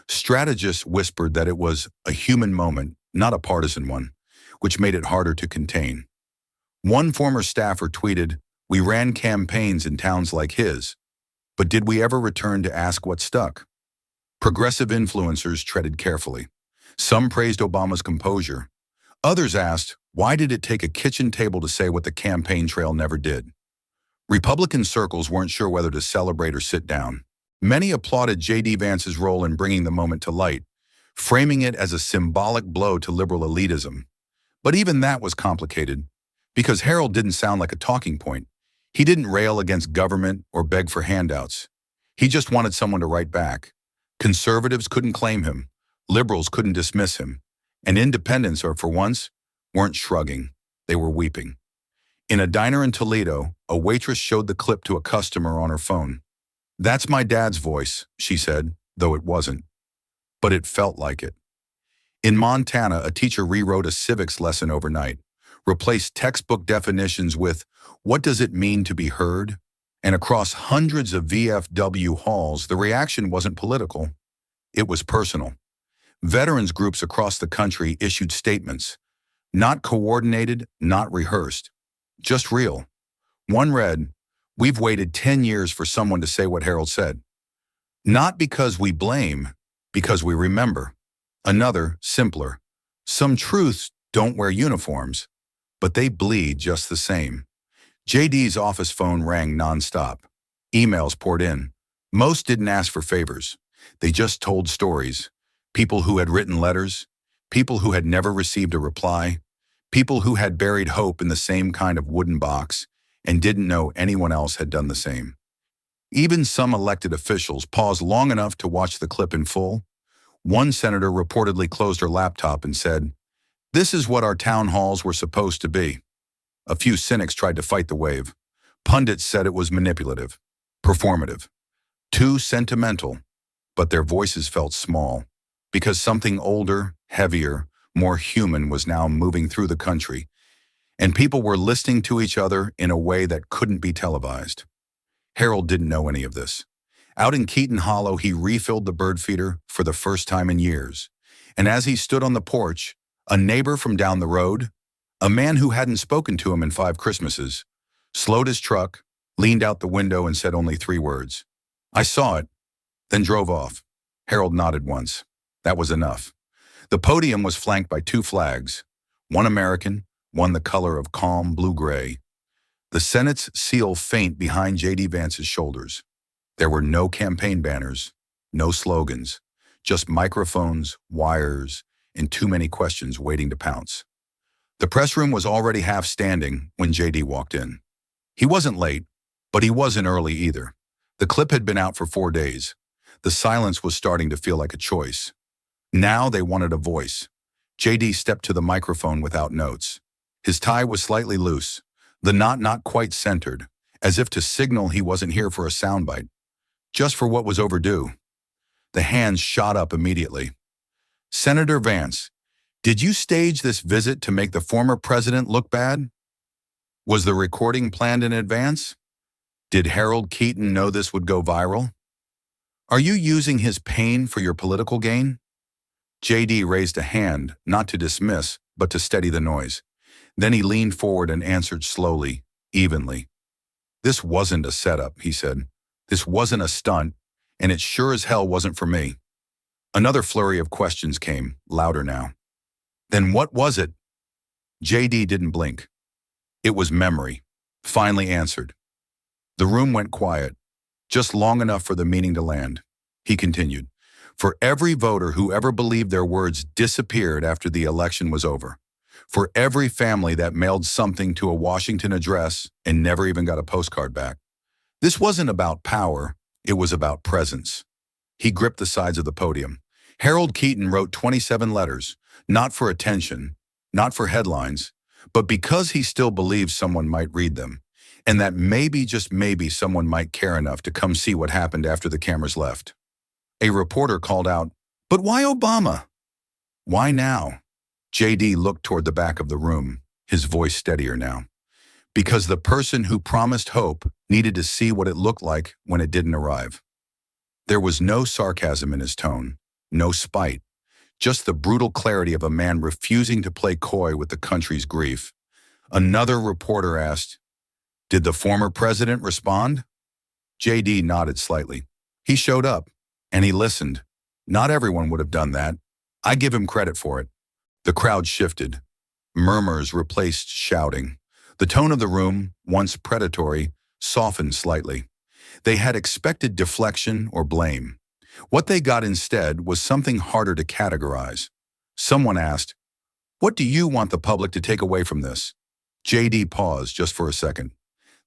Strategists whispered that it was a human moment, not a partisan one, which made it harder to contain. One former staffer tweeted, "We ran campaigns in towns like his, but did we ever return to ask what stuck?" Progressive influencers treaded carefully. Some praised Obama's composure. Others asked, why did it take a kitchen table to say what the campaign trail never did? Republican circles weren't sure whether to celebrate or sit down. Many applauded J.D. Vance's role in bringing the moment to light, framing it as a symbolic blow to liberal elitism. But even that was complicated, because Harold didn't sound like a talking point. He didn't rail against government or beg for handouts. He just wanted someone to write back. Conservatives couldn't claim him, liberals couldn't dismiss him, and independents, or for once, weren't shrugging, they were weeping. In a diner in Toledo, a waitress showed the clip to a customer on her phone. "That's my dad's voice," she said, though it wasn't. But it felt like it. In Montana, a teacher rewrote a civics lesson overnight, replaced textbook definitions with, "What does it mean to be heard?" And across hundreds of VFW halls, the reaction wasn't political. It was personal. Veterans groups across the country issued statements, not coordinated, not rehearsed, just real. One read, "We've waited 10 years for someone to say what Harold said. Not because we blame, because we remember." Another, simpler, "Some truths don't wear uniforms, but they bleed just the same." JD's office phone rang nonstop. Emails poured in. Most didn't ask for favors. They just told stories. People who had written letters, people who had never received a reply, people who had buried hope in the same kind of wooden box and didn't know anyone else had done the same. Even some elected officials paused long enough to watch the clip in full. One senator reportedly closed her laptop and said, "This is what our town halls were supposed to be." A few cynics tried to fight the wave. Pundits said it was manipulative, performative, too sentimental, but their voices felt small, because something older, heavier, more human was now moving through the country, and people were listening to each other in a way that couldn't be televised. Harold didn't know any of this. Out in Keaton Hollow, he refilled the bird feeder for the first time in years, and as he stood on the porch, a neighbor from down the road, a man who hadn't spoken to him in 5 Christmases, slowed his truck, leaned out the window and said only 3 words. "I saw it," then drove off. Harold nodded once. That was enough. The podium was flanked by 2 flags, one American, one the color of calm blue-gray. The Senate's seal faint behind J.D. Vance's shoulders. There were no campaign banners, no slogans, just microphones, wires, and too many questions waiting to pounce. The press room was already half standing when J.D. walked in. He wasn't late, but he wasn't early either. The clip had been out for 4 days. The silence was starting to feel like a choice. Now they wanted a voice. J.D. stepped to the microphone without notes. His tie was slightly loose, the knot not quite centered, as if to signal he wasn't here for a soundbite, just for what was overdue. The hands shot up immediately. "Senator Vance, did you stage this visit to make the former president look bad? Was the recording planned in advance? Did Harold Keaton know this would go viral? Are you using his pain for your political gain?" J.D. raised a hand, not to dismiss, but to steady the noise. Then he leaned forward and answered slowly, evenly. "This wasn't a setup," he said. "This wasn't a stunt, and it sure as hell wasn't for me." Another flurry of questions came, louder now. "Then what was it?" JD didn't blink. It was memory, finally answered. The room went quiet, just long enough for the meaning to land. He continued, for every voter who ever believed their words disappeared after the election was over. For every family that mailed something to a Washington address and never even got a postcard back. This wasn't about power, it was about presence. He gripped the sides of the podium. Harold Keaton wrote 27 letters, not for attention, not for headlines, but because he still believed someone might read them, and that maybe, just maybe, someone might care enough to come see what happened after the cameras left. A reporter called out, "But why Obama?" "Why now?" JD looked toward the back of the room, his voice steadier now. Because the person who promised hope needed to see what it looked like when it didn't arrive. There was no sarcasm in his tone, no spite, just the brutal clarity of a man refusing to play coy with the country's grief. Another reporter asked, "Did the former president respond?" JD nodded slightly. "He showed up, and he listened. Not everyone would have done that. I give him credit for it." The crowd shifted. Murmurs replaced shouting. The tone of the room, once predatory, softened slightly. They had expected deflection or blame. What they got instead was something harder to categorize. Someone asked, "What do you want the public to take away from this?" JD paused just for a second.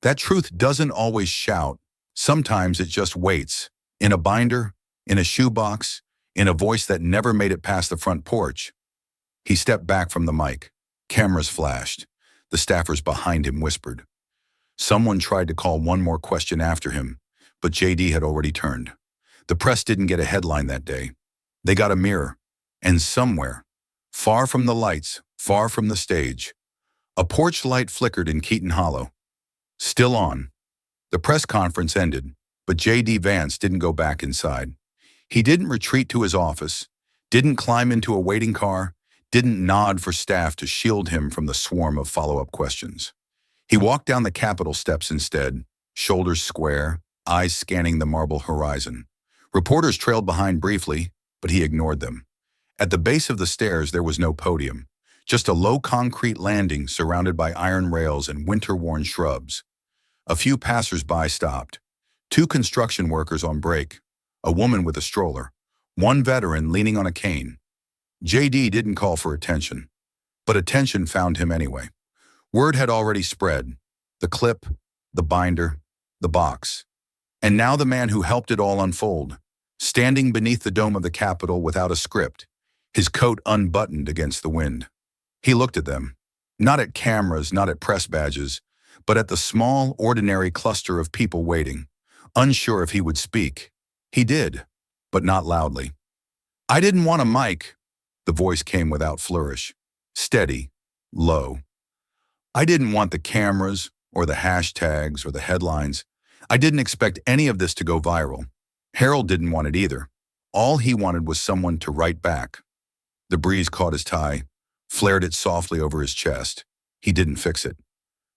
That truth doesn't always shout. Sometimes it just waits. In a binder, in a shoebox, in a voice that never made it past the front porch. He stepped back from the mic. Cameras flashed. The staffers behind him whispered. Someone tried to call one more question after him, but JD had already turned. The press didn't get a headline that day. They got a mirror. And somewhere, far from the lights, far from the stage, a porch light flickered in Keaton Hollow. Still on. The press conference ended, but JD Vance didn't go back inside. He didn't retreat to his office, didn't climb into a waiting car, didn't nod for staff to shield him from the swarm of follow-up questions. He walked down the Capitol steps instead, shoulders square, eyes scanning the marble horizon. Reporters trailed behind briefly, but he ignored them. At the base of the stairs there was no podium, just a low concrete landing surrounded by iron rails and winter-worn shrubs. A few passers-by stopped. 2 construction workers on break, a woman with a stroller, one veteran leaning on a cane. JD didn't call for attention, but attention found him anyway. Word had already spread. The clip, the binder, the box. And now the man who helped it all unfold, standing beneath the dome of the Capitol without a script, his coat unbuttoned against the wind. He looked at them, not at cameras, not at press badges, but at the small, ordinary cluster of people waiting, unsure if he would speak. He did, but not loudly. "I didn't want a mic." The voice came without flourish, steady, low. "I didn't want the cameras, or the hashtags, or the headlines. I didn't expect any of this to go viral. Harold didn't want it either. All he wanted was someone to write back." The breeze caught his tie, flared it softly over his chest. He didn't fix it.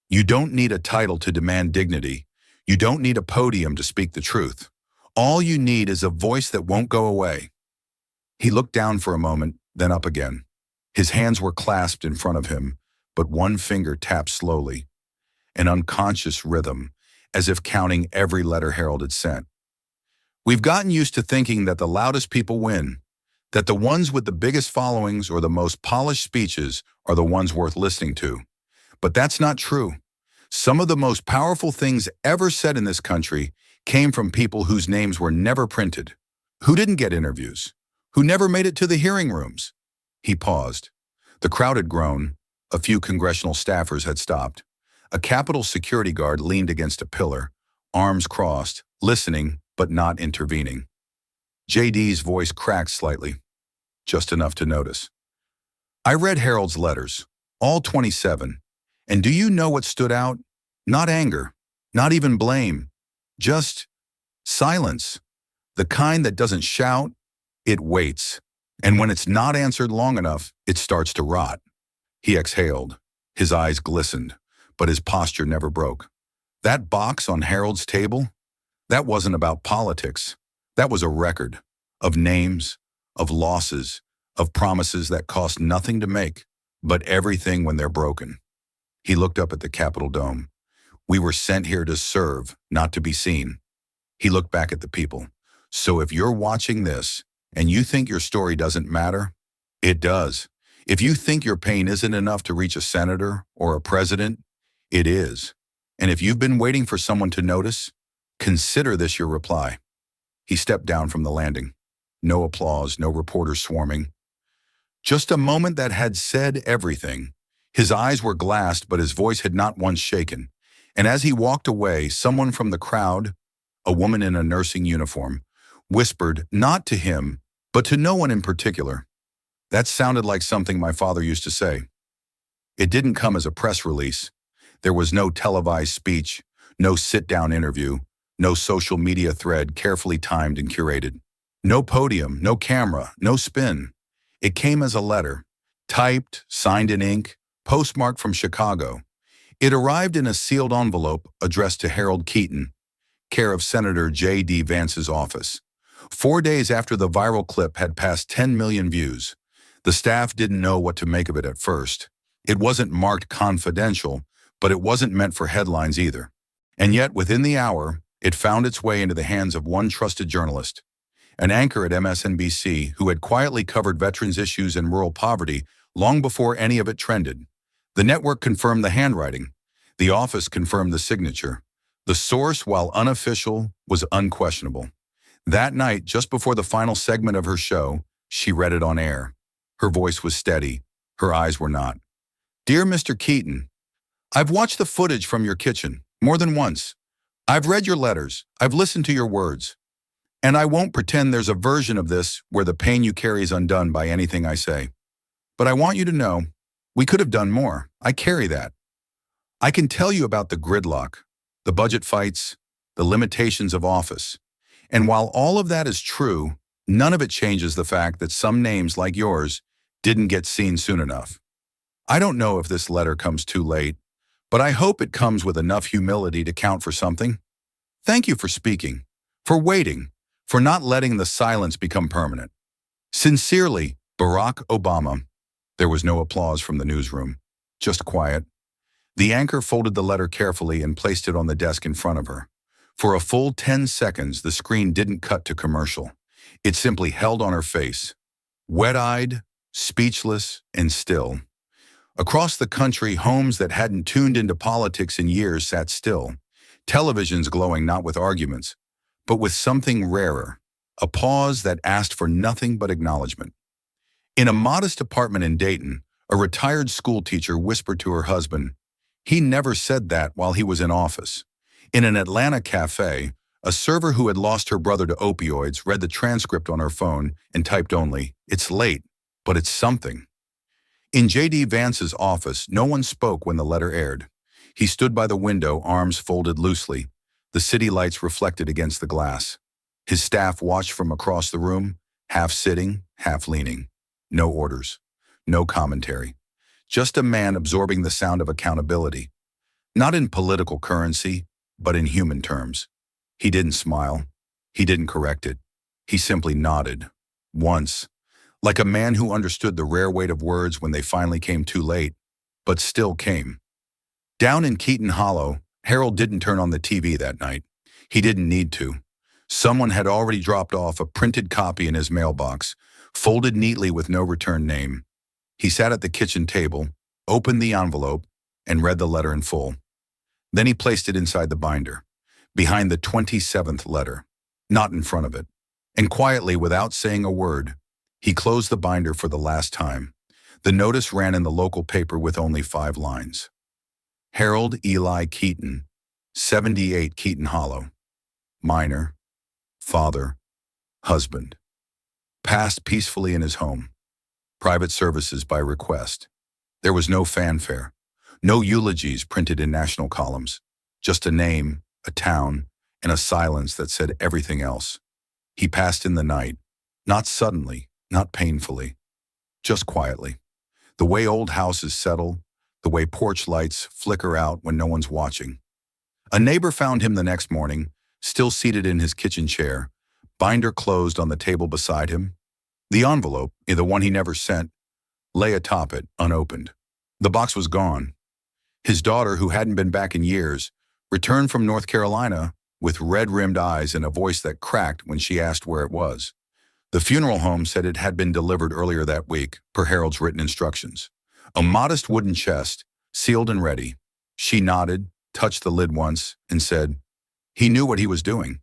You don't need a title to demand dignity. You don't need a podium to speak the truth. All you need is a voice that won't go away. He looked down for a moment, then up again. His hands were clasped in front of him, but one finger tapped slowly, an unconscious rhythm, as if counting every letter Harold had sent. "We've gotten used to thinking that the loudest people win, that the ones with the biggest followings or the most polished speeches are the ones worth listening to. But that's not true. Some of the most powerful things ever said in this country came from people whose names were never printed, who didn't get interviews, who never made it to the hearing rooms." He paused. The crowd had grown. A few congressional staffers had stopped. A Capitol security guard leaned against a pillar, arms crossed, listening but not intervening. JD's voice cracked slightly, just enough to notice. "I read Harold's letters, all 27, and do you know what stood out? Not anger, not even blame, just silence. The kind that doesn't shout, it waits. And when it's not answered long enough, it starts to rot." He exhaled. His eyes glistened, but his posture never broke. That box on Harold's table? That wasn't about politics. That was a record of names, of losses, of promises that cost nothing to make, but everything when they're broken. He looked up at the Capitol dome. We were sent here to serve, not to be seen. He looked back at the people. So if you're watching this and you think your story doesn't matter, it does. If you think your pain isn't enough to reach a senator or a president, it is. And if you've been waiting for someone to notice, consider this your reply. He stepped down from the landing. No applause, no reporters swarming. Just a moment that had said everything. His eyes were glassed, but his voice had not once shaken. And as he walked away, someone from the crowd, a woman in a nursing uniform, whispered not to him, but to no one in particular. That sounded like something my father used to say. It didn't come as a press release. There was no televised speech, no sit-down interview, no social media thread carefully timed and curated. No podium, no camera, no spin. It came as a letter, typed, signed in ink, postmarked from Chicago. It arrived in a sealed envelope addressed to Harold Keaton, care of Senator J.D. Vance's office. 4 days after the viral clip had passed 10 million views, the staff didn't know what to make of it at first. It wasn't marked confidential, but it wasn't meant for headlines either. And yet, within the hour, it found its way into the hands of one trusted journalist, an anchor at MSNBC who had quietly covered veterans' issues and rural poverty long before any of it trended. The network confirmed the handwriting. The office confirmed the signature. The source, while unofficial, was unquestionable. That night, just before the final segment of her show, she read it on air. Her voice was steady. Her eyes were not. Dear Mr. Keaton, I've watched the footage from your kitchen more than once. I've read your letters. I've listened to your words. And I won't pretend there's a version of this where the pain you carry is undone by anything I say. But I want you to know, we could have done more. I carry that. I can tell you about the gridlock, the budget fights, the limitations of office. And while all of that is true, none of it changes the fact that some names like yours didn't get seen soon enough. I don't know if this letter comes too late, but I hope it comes with enough humility to count for something. Thank you for speaking, for waiting, for not letting the silence become permanent. Sincerely, Barack Obama. There was no applause from the newsroom, just quiet. The anchor folded the letter carefully and placed it on the desk in front of her. For a full 10 seconds, the screen didn't cut to commercial. It simply held on her face, wet-eyed, speechless, and still. Across the country, homes that hadn't tuned into politics in years sat still, televisions glowing not with arguments, but with something rarer, a pause that asked for nothing but acknowledgement. In a modest apartment in Dayton, a retired schoolteacher whispered to her husband, "He never said that while he was in office." In an Atlanta cafe, a server who had lost her brother to opioids read the transcript on her phone and typed only, "It's late, but it's something." In J.D. Vance's office, no one spoke when the letter aired. He stood by the window, arms folded loosely. The city lights reflected against the glass. His staff watched from across the room, half sitting, half leaning. No orders, no commentary. Just a man absorbing the sound of accountability. Not in political currency, but in human terms. He didn't smile. He didn't correct it. He simply nodded. Once, like a man who understood the rare weight of words when they finally came too late, but still came. Down in Keaton Hollow, Harold didn't turn on the TV that night. He didn't need to. Someone had already dropped off a printed copy in his mailbox, folded neatly with no return name. He sat at the kitchen table, opened the envelope, and read the letter in full. Then he placed it inside the binder, behind the 27th letter, not in front of it. And quietly, without saying a word, he closed the binder for the last time. The notice ran in the local paper with only 5 lines. Harold Eli Keaton, 78 Keaton Hollow. Minor, father, husband. Passed peacefully in his home. Private services by request. There was no fanfare, no eulogies printed in national columns, just a name, a town, and a silence that said everything else. He passed in the night, not suddenly, not painfully, just quietly. The way old houses settle, the way porch lights flicker out when no one's watching. A neighbor found him the next morning, still seated in his kitchen chair, binder closed on the table beside him. The envelope, the one he never sent, lay atop it, unopened. The box was gone. His daughter, who hadn't been back in years, returned from North Carolina with red-rimmed eyes and a voice that cracked when she asked where it was. The funeral home said it had been delivered earlier that week, per Harold's written instructions. A modest wooden chest, sealed and ready. She nodded, touched the lid once, and said, he knew what he was doing.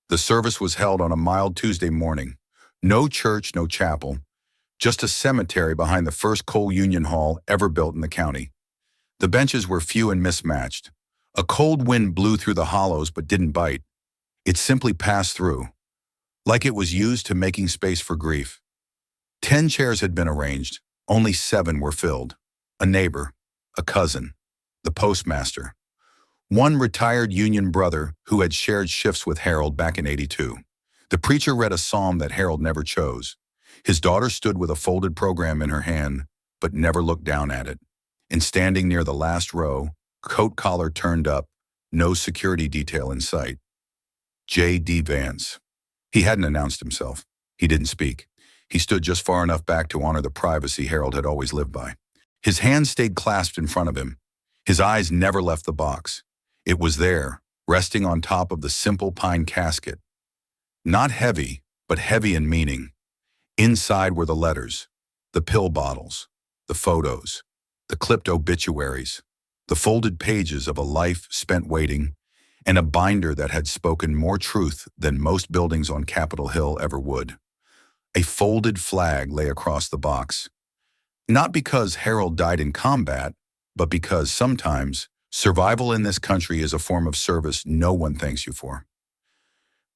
The service was held on a mild Tuesday morning. No church, no chapel, just a cemetery behind the first coal union hall ever built in the county. The benches were few and mismatched. A cold wind blew through the hollows but didn't bite. It simply passed through, like it was used to making space for grief. 10 chairs had been arranged. Only 7 were filled. A neighbor, a cousin, the postmaster, one retired Union brother who had shared shifts with Harold back in '82. The preacher read a psalm that Harold never chose. His daughter stood with a folded program in her hand, but never looked down at it. And standing near the last row, coat collar turned up, no security detail in sight. J.D. Vance. He hadn't announced himself. He didn't speak. He stood just far enough back to honor the privacy Harold had always lived by. His hands stayed clasped in front of him. His eyes never left the box. It was there, resting on top of the simple pine casket. Not heavy, but heavy in meaning. Inside were the letters, the pill bottles, the photos, the clipped obituaries, the folded pages of a life spent waiting, and a binder that had spoken more truth than most buildings on Capitol Hill ever would. A folded flag lay across the box. Not because Harold died in combat, but because sometimes survival in this country is a form of service no one thanks you for.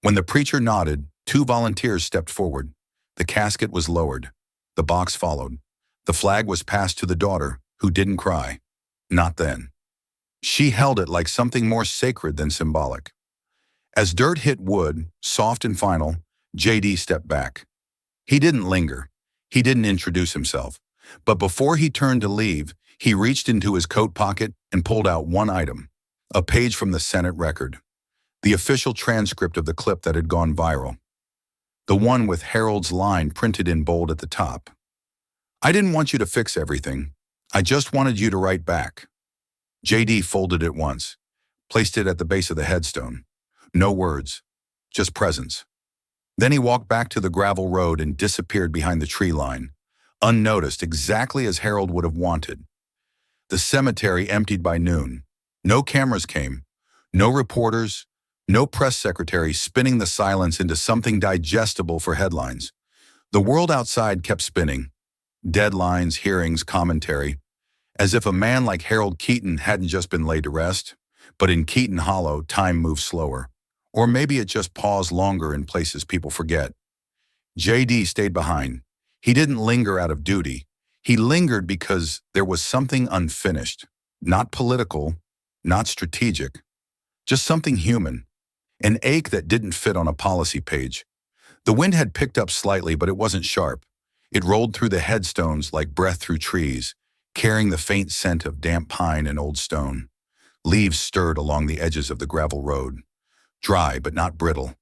When the preacher nodded, 2 volunteers stepped forward. The casket was lowered. The box followed. The flag was passed to the daughter, who didn't cry. Not then. She held it like something more sacred than symbolic. As dirt hit wood, soft and final, J.D. stepped back. He didn't linger. He didn't introduce himself. But before he turned to leave, he reached into his coat pocket and pulled out one item, a page from the Senate record, the official transcript of the clip that had gone viral, the one with Harold's line printed in bold at the top. I didn't want you to fix everything. I just wanted you to write back. J.D. folded it once, placed it at the base of the headstone. No words, just presence. Then he walked back to the gravel road and disappeared behind the tree line, unnoticed, exactly as Harold would have wanted. The cemetery emptied by noon. No cameras came, no reporters, no press secretary spinning the silence into something digestible for headlines. The world outside kept spinning. Deadlines, hearings, commentary, as if a man like Harold Keaton hadn't just been laid to rest, but in Keaton Hollow, time moved slower. Or maybe it just paused longer in places people forget. J.D. stayed behind. He didn't linger out of duty. He lingered because there was something unfinished, not political, not strategic, just something human, an ache that didn't fit on a policy page. The wind had picked up slightly, but it wasn't sharp. It rolled through the headstones like breath through trees, carrying the faint scent of damp pine and old stone. Leaves stirred along the edges of the gravel road, dry but not brittle,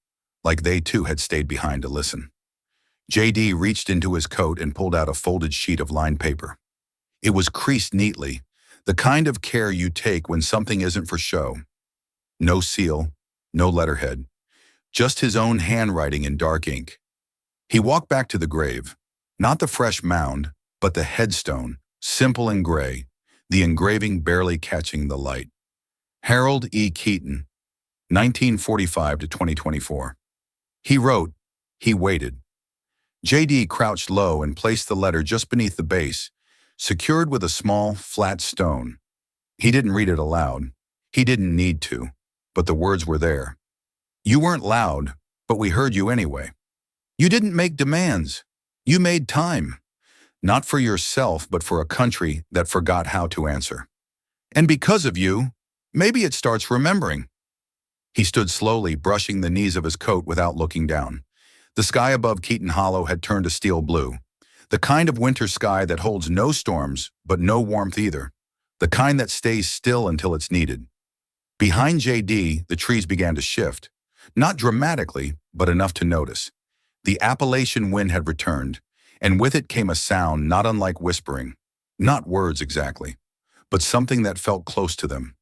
like they too had stayed behind to listen. J.D. reached into his coat and pulled out a folded sheet of lined paper. It was creased neatly, the kind of care you take when something isn't for show. No seal, no letterhead, just his own handwriting in dark ink. He walked back to the grave, not the fresh mound, but the headstone, simple and gray, the engraving barely catching the light. Harold E. Keaton, 1945 to 2024. He wrote, he waited. J.D. crouched low and placed the letter just beneath the base, secured with a small, flat stone. He didn't read it aloud. He didn't need to, but the words were there. You weren't loud, but we heard you anyway. You didn't make demands. You made time. Not for yourself, but for a country that forgot how to answer. And because of you, maybe it starts remembering. He stood slowly, brushing the knees of his coat without looking down. The sky above Keaton Hollow had turned a steel blue, the kind of winter sky that holds no storms, but no warmth either, the kind that stays still until it's needed. Behind J.D., the trees began to shift, not dramatically, but enough to notice. The Appalachian wind had returned. and with it came a sound not unlike whispering. Not words exactly, but something that felt close to them.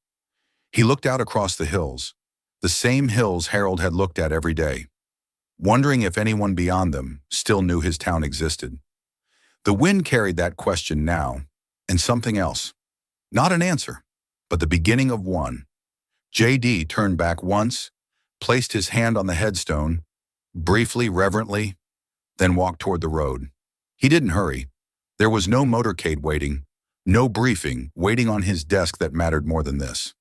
He looked out across the hills, the same hills Harold had looked at every day, wondering if anyone beyond them still knew his town existed. The wind carried that question now, and something else. Not an answer, but the beginning of one. J.D. turned back once, placed his hand on the headstone, briefly, reverently, then walked toward the road. He didn't hurry. There was no motorcade waiting, no briefing waiting on his desk that mattered more than this.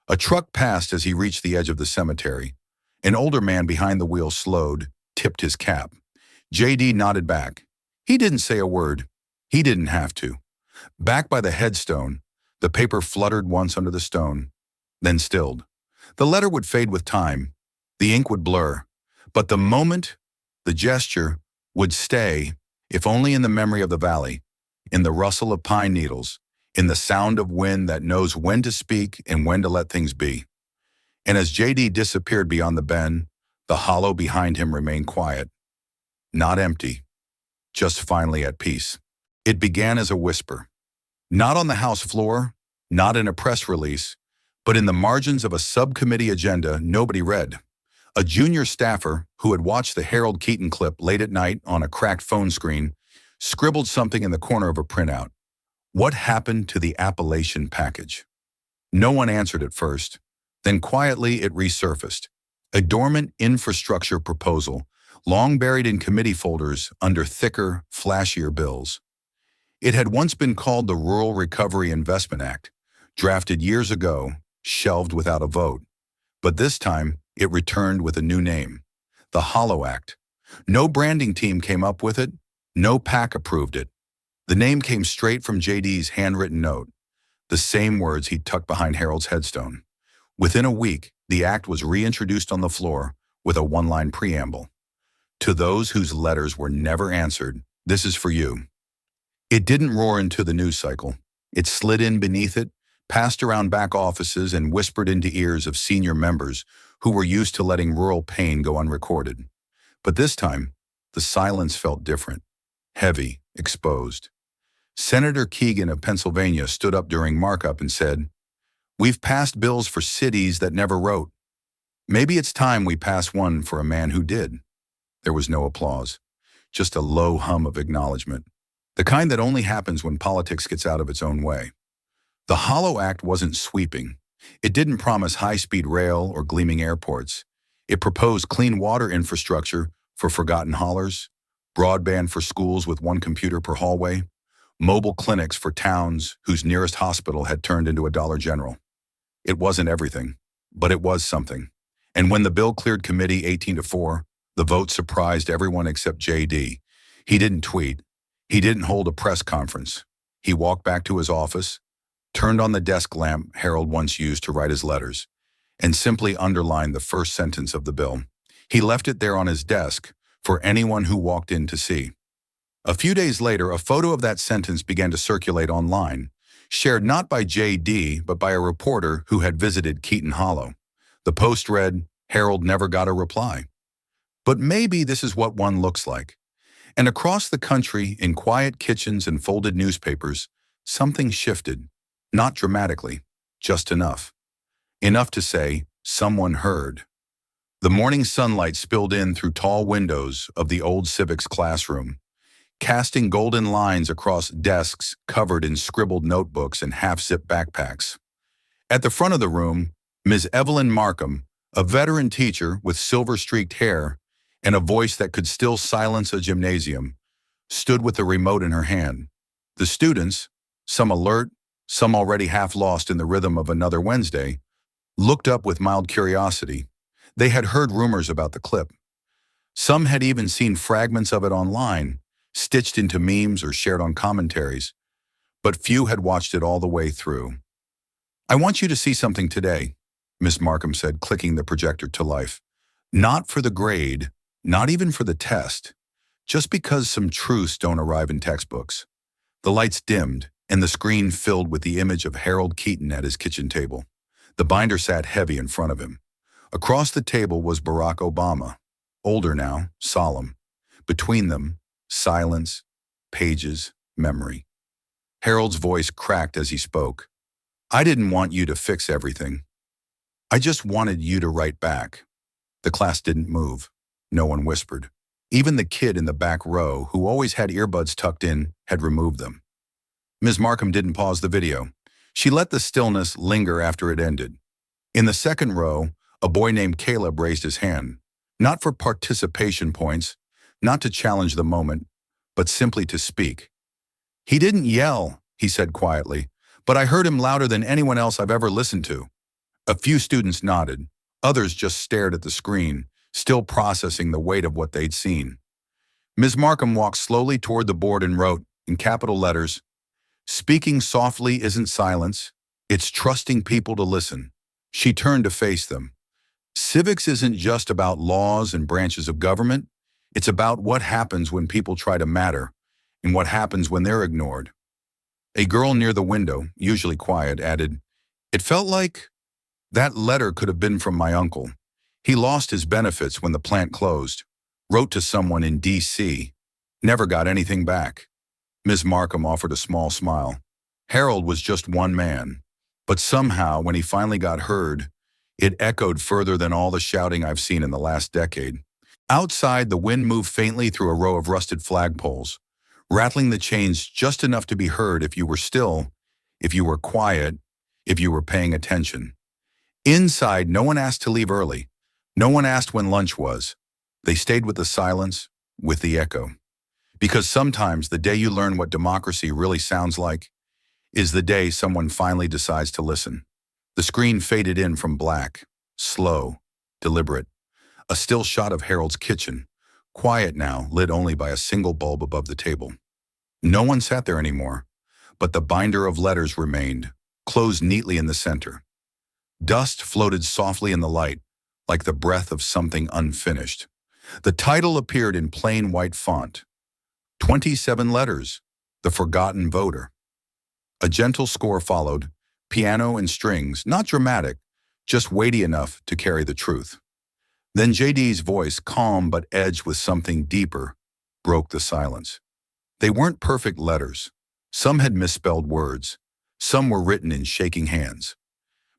A truck passed as he reached the edge of the cemetery. An older man behind the wheel slowed, tipped his cap. J.D. nodded back. He didn't say a word. He didn't have to. Back by the headstone, the paper fluttered once under the stone, then stilled. The letter would fade with time. The ink would blur. But the moment, the gesture, would stay, if only in the memory of the valley, in the rustle of pine needles, in the sound of wind that knows when to speak and when to let things be. And as J.D. disappeared beyond the bend, the hollow behind him remained quiet. Not empty, just finally at peace. It began as a whisper. Not on the House floor, not in a press release, but in the margins of a subcommittee agenda nobody read. A junior staffer who had watched the Harold Keaton clip late at night on a cracked phone screen scribbled something in the corner of a printout. What happened to the Appalachian package? No one answered at first. Then quietly it resurfaced. A dormant infrastructure proposal, long buried in committee folders under thicker, flashier bills. It had once been called the Rural Recovery Investment Act, drafted years ago, shelved without a vote. But this time, it returned with a new name, the Hollow Act. No branding team came up with it, no PAC approved it. The name came straight from J.D.'s handwritten note, the same words he'd tucked behind Harold's headstone. Within a week, the act was reintroduced on the floor with a one-line preamble. To those whose letters were never answered, this is for you. It didn't roar into the news cycle. It slid in beneath it, passed around back offices, and whispered into ears of senior members who were used to letting rural pain go unrecorded. But this time, the silence felt different, heavy, exposed. Senator Keegan of Pennsylvania stood up during markup and said, "We've passed bills for cities that never wrote. Maybe it's time we pass one for a man who did." There was no applause, just a low hum of acknowledgement, the kind that only happens when politics gets out of its own way. The Hollow Act wasn't sweeping. It didn't promise high-speed rail or gleaming airports. It proposed clean water infrastructure for forgotten hollers, broadband for schools with one computer per hallway, mobile clinics for towns whose nearest hospital had turned into a Dollar General. It wasn't everything, but it was something. And when the bill cleared committee 18-4, the vote surprised everyone except J.D. He didn't tweet. He didn't hold a press conference. He walked back to his office, turned on the desk lamp Harold once used to write his letters, and simply underlined the first sentence of the bill. He left it there on his desk for anyone who walked in to see. A few days later, a photo of that sentence began to circulate online, shared not by J.D., but by a reporter who had visited Keaton Hollow. The post read, "Harold never got a reply." But maybe this is what one looks like. And across the country, in quiet kitchens and folded newspapers, something shifted. Not dramatically, just enough. Enough to say, someone heard. The morning sunlight spilled in through tall windows of the old civics classroom, casting golden lines across desks covered in scribbled notebooks and half-zip backpacks. At the front of the room, Ms. Evelyn Markham, a veteran teacher with silver-streaked hair and a voice that could still silence a gymnasium, stood with the remote in her hand. The students, some alert, some already half lost in the rhythm of another Wednesday, looked up with mild curiosity. They had heard rumors about the clip. Some had even seen fragments of it online, stitched into memes or shared on commentaries, but few had watched it all the way through. "I want you to see something today," Miss Markham said, clicking the projector to life. "Not for the grade, not even for the test, just because some truths don't arrive in textbooks." The lights dimmed, and the screen filled with the image of Harold Keaton at his kitchen table. The binder sat heavy in front of him. Across the table was Barack Obama, older now, solemn. Between them, silence, pages, memory. Harold's voice cracked as he spoke. I didn't want you to fix everything. I just wanted you to write back. The class didn't move. No one whispered. Even the kid in the back row, who always had earbuds tucked in, had removed them. Ms. Markham didn't pause the video. She let the stillness linger after it ended. In the second row, a boy named Caleb raised his hand, not for participation points, not to challenge the moment, but simply to speak. He didn't yell, he said quietly, but I heard him louder than anyone else I've ever listened to. A few students nodded. Others just stared at the screen, still processing the weight of what they'd seen. Ms. Markham walked slowly toward the board and wrote, in capital letters, "Speaking softly isn't silence. It's trusting people to listen." She turned to face them. Civics isn't just about laws and branches of government. It's about what happens when people try to matter and what happens when they're ignored. A girl near the window, usually quiet, added, "It felt like that letter could have been from my uncle. He lost his benefits when the plant closed, wrote to someone in D.C., never got anything back." Ms. Markham offered a small smile. Harold was just one man, but somehow, when he finally got heard, it echoed further than all the shouting I've seen in the last decade. Outside, the wind moved faintly through a row of rusted flagpoles, rattling the chains just enough to be heard if you were still, if you were quiet, if you were paying attention. Inside, no one asked to leave early. No one asked when lunch was. They stayed with the silence, with the echo. Because sometimes the day you learn what democracy really sounds like is the day someone finally decides to listen. The screen faded in from black, slow, deliberate. A still shot of Harold's kitchen, quiet now, lit only by a single bulb above the table. No one sat there anymore, but the binder of letters remained, closed neatly in the center. Dust floated softly in the light, like the breath of something unfinished. The title appeared in plain white font. 27 letters, The Forgotten Voter. A gentle score followed, piano and strings, not dramatic, just weighty enough to carry the truth. Then JD's voice, calm but edged with something deeper, broke the silence. They weren't perfect letters. Some had misspelled words. Some were written in shaking hands.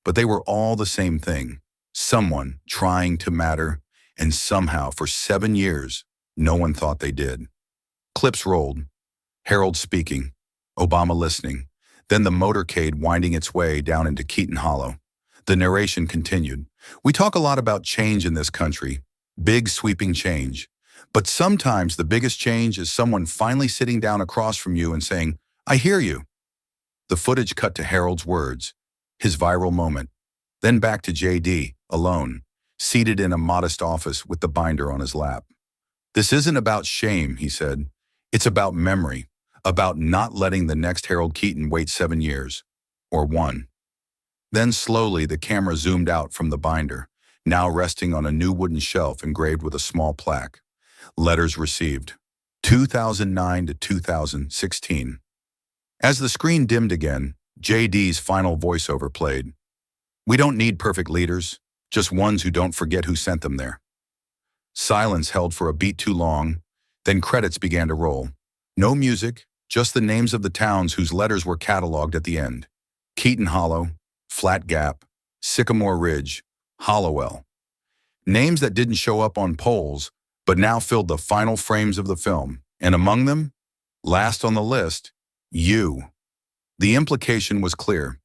But they were all the same thing. Someone trying to matter, and somehow, for 7 years, no one thought they did. Clips rolled. Harold speaking, Obama listening, then the motorcade winding its way down into Keaton Hollow. The narration continued. We talk a lot about change in this country, big sweeping change. But sometimes the biggest change is someone finally sitting down across from you and saying, I hear you. The footage cut to Harold's words, his viral moment, then back to JD, alone, seated in a modest office with the binder on his lap. This isn't about shame, he said. It's about memory, about not letting the next Harold Keaton wait 7 years, or 1. Then slowly the camera zoomed out from the binder, now resting on a new wooden shelf engraved with a small plaque. Letters received, 2009 to 2016. As the screen dimmed again, JD's final voiceover played. We don't need perfect leaders, just ones who don't forget who sent them there. Silence held for a beat too long, then credits began to roll. No music, just the names of the towns whose letters were cataloged at the end. Keaton Hollow, Flat Gap, Sycamore Ridge, Hollowell. Names that didn't show up on polls, but now filled the final frames of the film. And among them, last on the list, you. The implication was clear.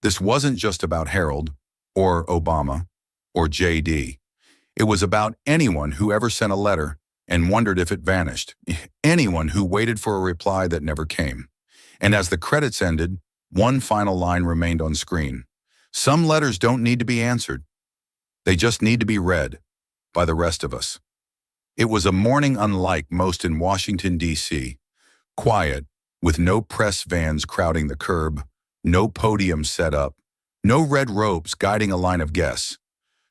This wasn't just about Harold, or Obama, or JD. It was about anyone who ever sent a letter and wondered if it vanished. Anyone who waited for a reply that never came. And as the credits ended, one final line remained on screen. Some letters don't need to be answered. They just need to be read by the rest of us. It was a morning unlike most in Washington, D.C. Quiet, with no press vans crowding the curb, no podium set up, no red ropes guiding a line of guests.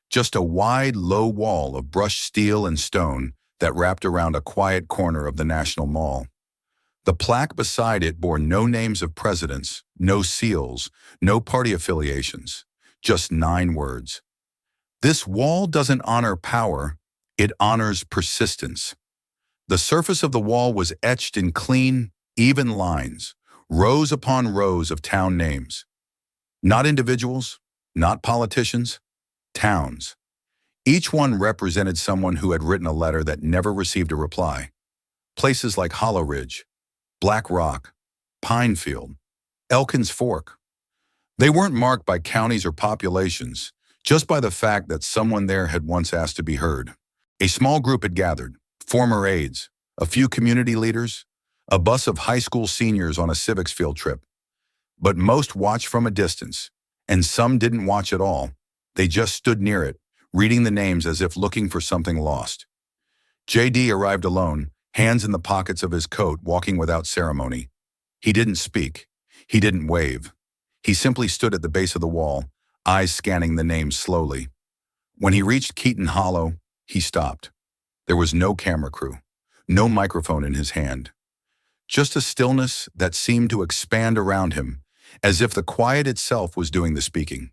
Just a wide, low wall of brushed steel and stone that wrapped around a quiet corner of the National Mall. The plaque beside it bore no names of presidents, no seals, no party affiliations, just 9 words. This wall doesn't honor power, it honors persistence. The surface of the wall was etched in clean, even lines, rows upon rows of town names. Not individuals, not politicians, towns. Each one represented someone who had written a letter that never received a reply. Places like Hollow Ridge, Black Rock, Pinefield, Elkins Fork. They weren't marked by counties or populations, just by the fact that someone there had once asked to be heard. A small group had gathered, former aides, a few community leaders, a bus of high school seniors on a civics field trip. But most watched from a distance, and some didn't watch at all. They just stood near it, reading the names as if looking for something lost. JD arrived alone, hands in the pockets of his coat, walking without ceremony. He didn't speak. He didn't wave. He simply stood at the base of the wall, eyes scanning the names slowly. When he reached Keaton Hollow, he stopped. There was no camera crew, no microphone in his hand. Just a stillness that seemed to expand around him, as if the quiet itself was doing the speaking.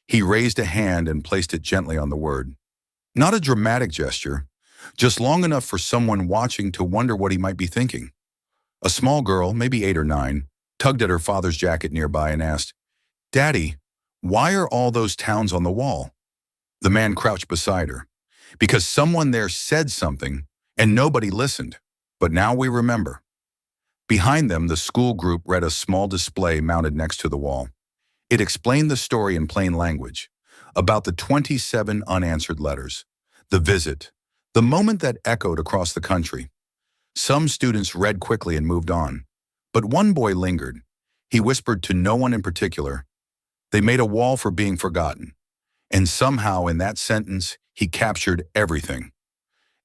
He raised a hand and placed it gently on the word. Not a dramatic gesture, just long enough for someone watching to wonder what he might be thinking. A small girl, maybe 8 or 9, tugged at her father's jacket nearby and asked, "Daddy, why are all those towns on the wall?" The man crouched beside her. Because someone there said something, and nobody listened. But now we remember. Behind them, the school group read a small display mounted next to the wall. It explained the story in plain language, about the 27 unanswered letters, the visit, the moment that echoed across the country. Some students read quickly and moved on, but one boy lingered. He whispered to no one in particular. They made a wall for being forgotten, and somehow in that sentence, he captured everything.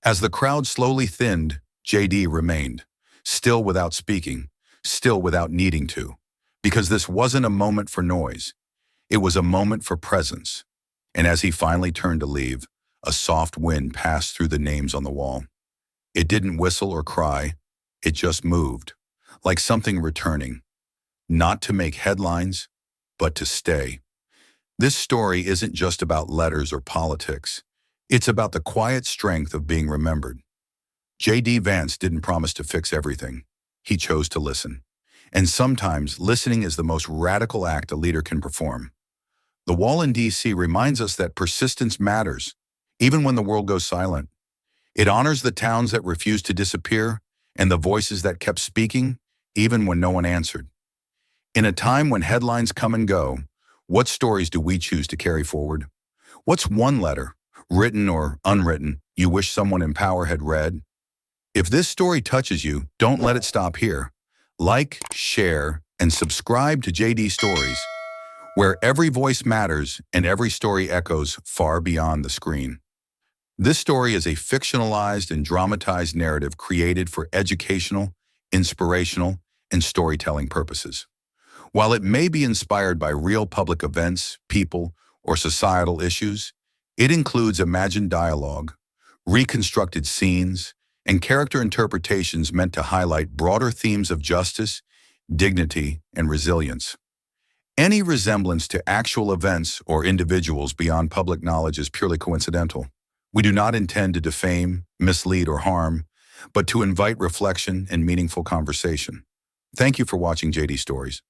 As the crowd slowly thinned, JD remained, still without speaking, still without needing to, because this wasn't a moment for noise. It was a moment for presence. And as he finally turned to leave, a soft wind passed through the names on the wall. It didn't whistle or cry. It just moved, like something returning, not to make headlines, but to stay. This story isn't just about letters or politics. It's about the quiet strength of being remembered. J.D. Vance didn't promise to fix everything. He chose to listen. And sometimes listening is the most radical act a leader can perform. The wall in D.C. reminds us that persistence matters, even when the world goes silent. It honors the towns that refused to disappear and the voices that kept speaking, even when no one answered. In a time when headlines come and go, what stories do we choose to carry forward? What's one letter, written or unwritten, you wish someone in power had read? If this story touches you, don't let it stop here. Like, share, and subscribe to JD Stories, where every voice matters and every story echoes far beyond the screen. This story is a fictionalized and dramatized narrative created for educational, inspirational, and storytelling purposes. While it may be inspired by real public events, people, or societal issues, it includes imagined dialogue, reconstructed scenes, and character interpretations meant to highlight broader themes of justice, dignity, and resilience. Any resemblance to actual events or individuals beyond public knowledge is purely coincidental. We do not intend to defame, mislead, or harm, but to invite reflection and meaningful conversation. Thank you for watching JD Stories.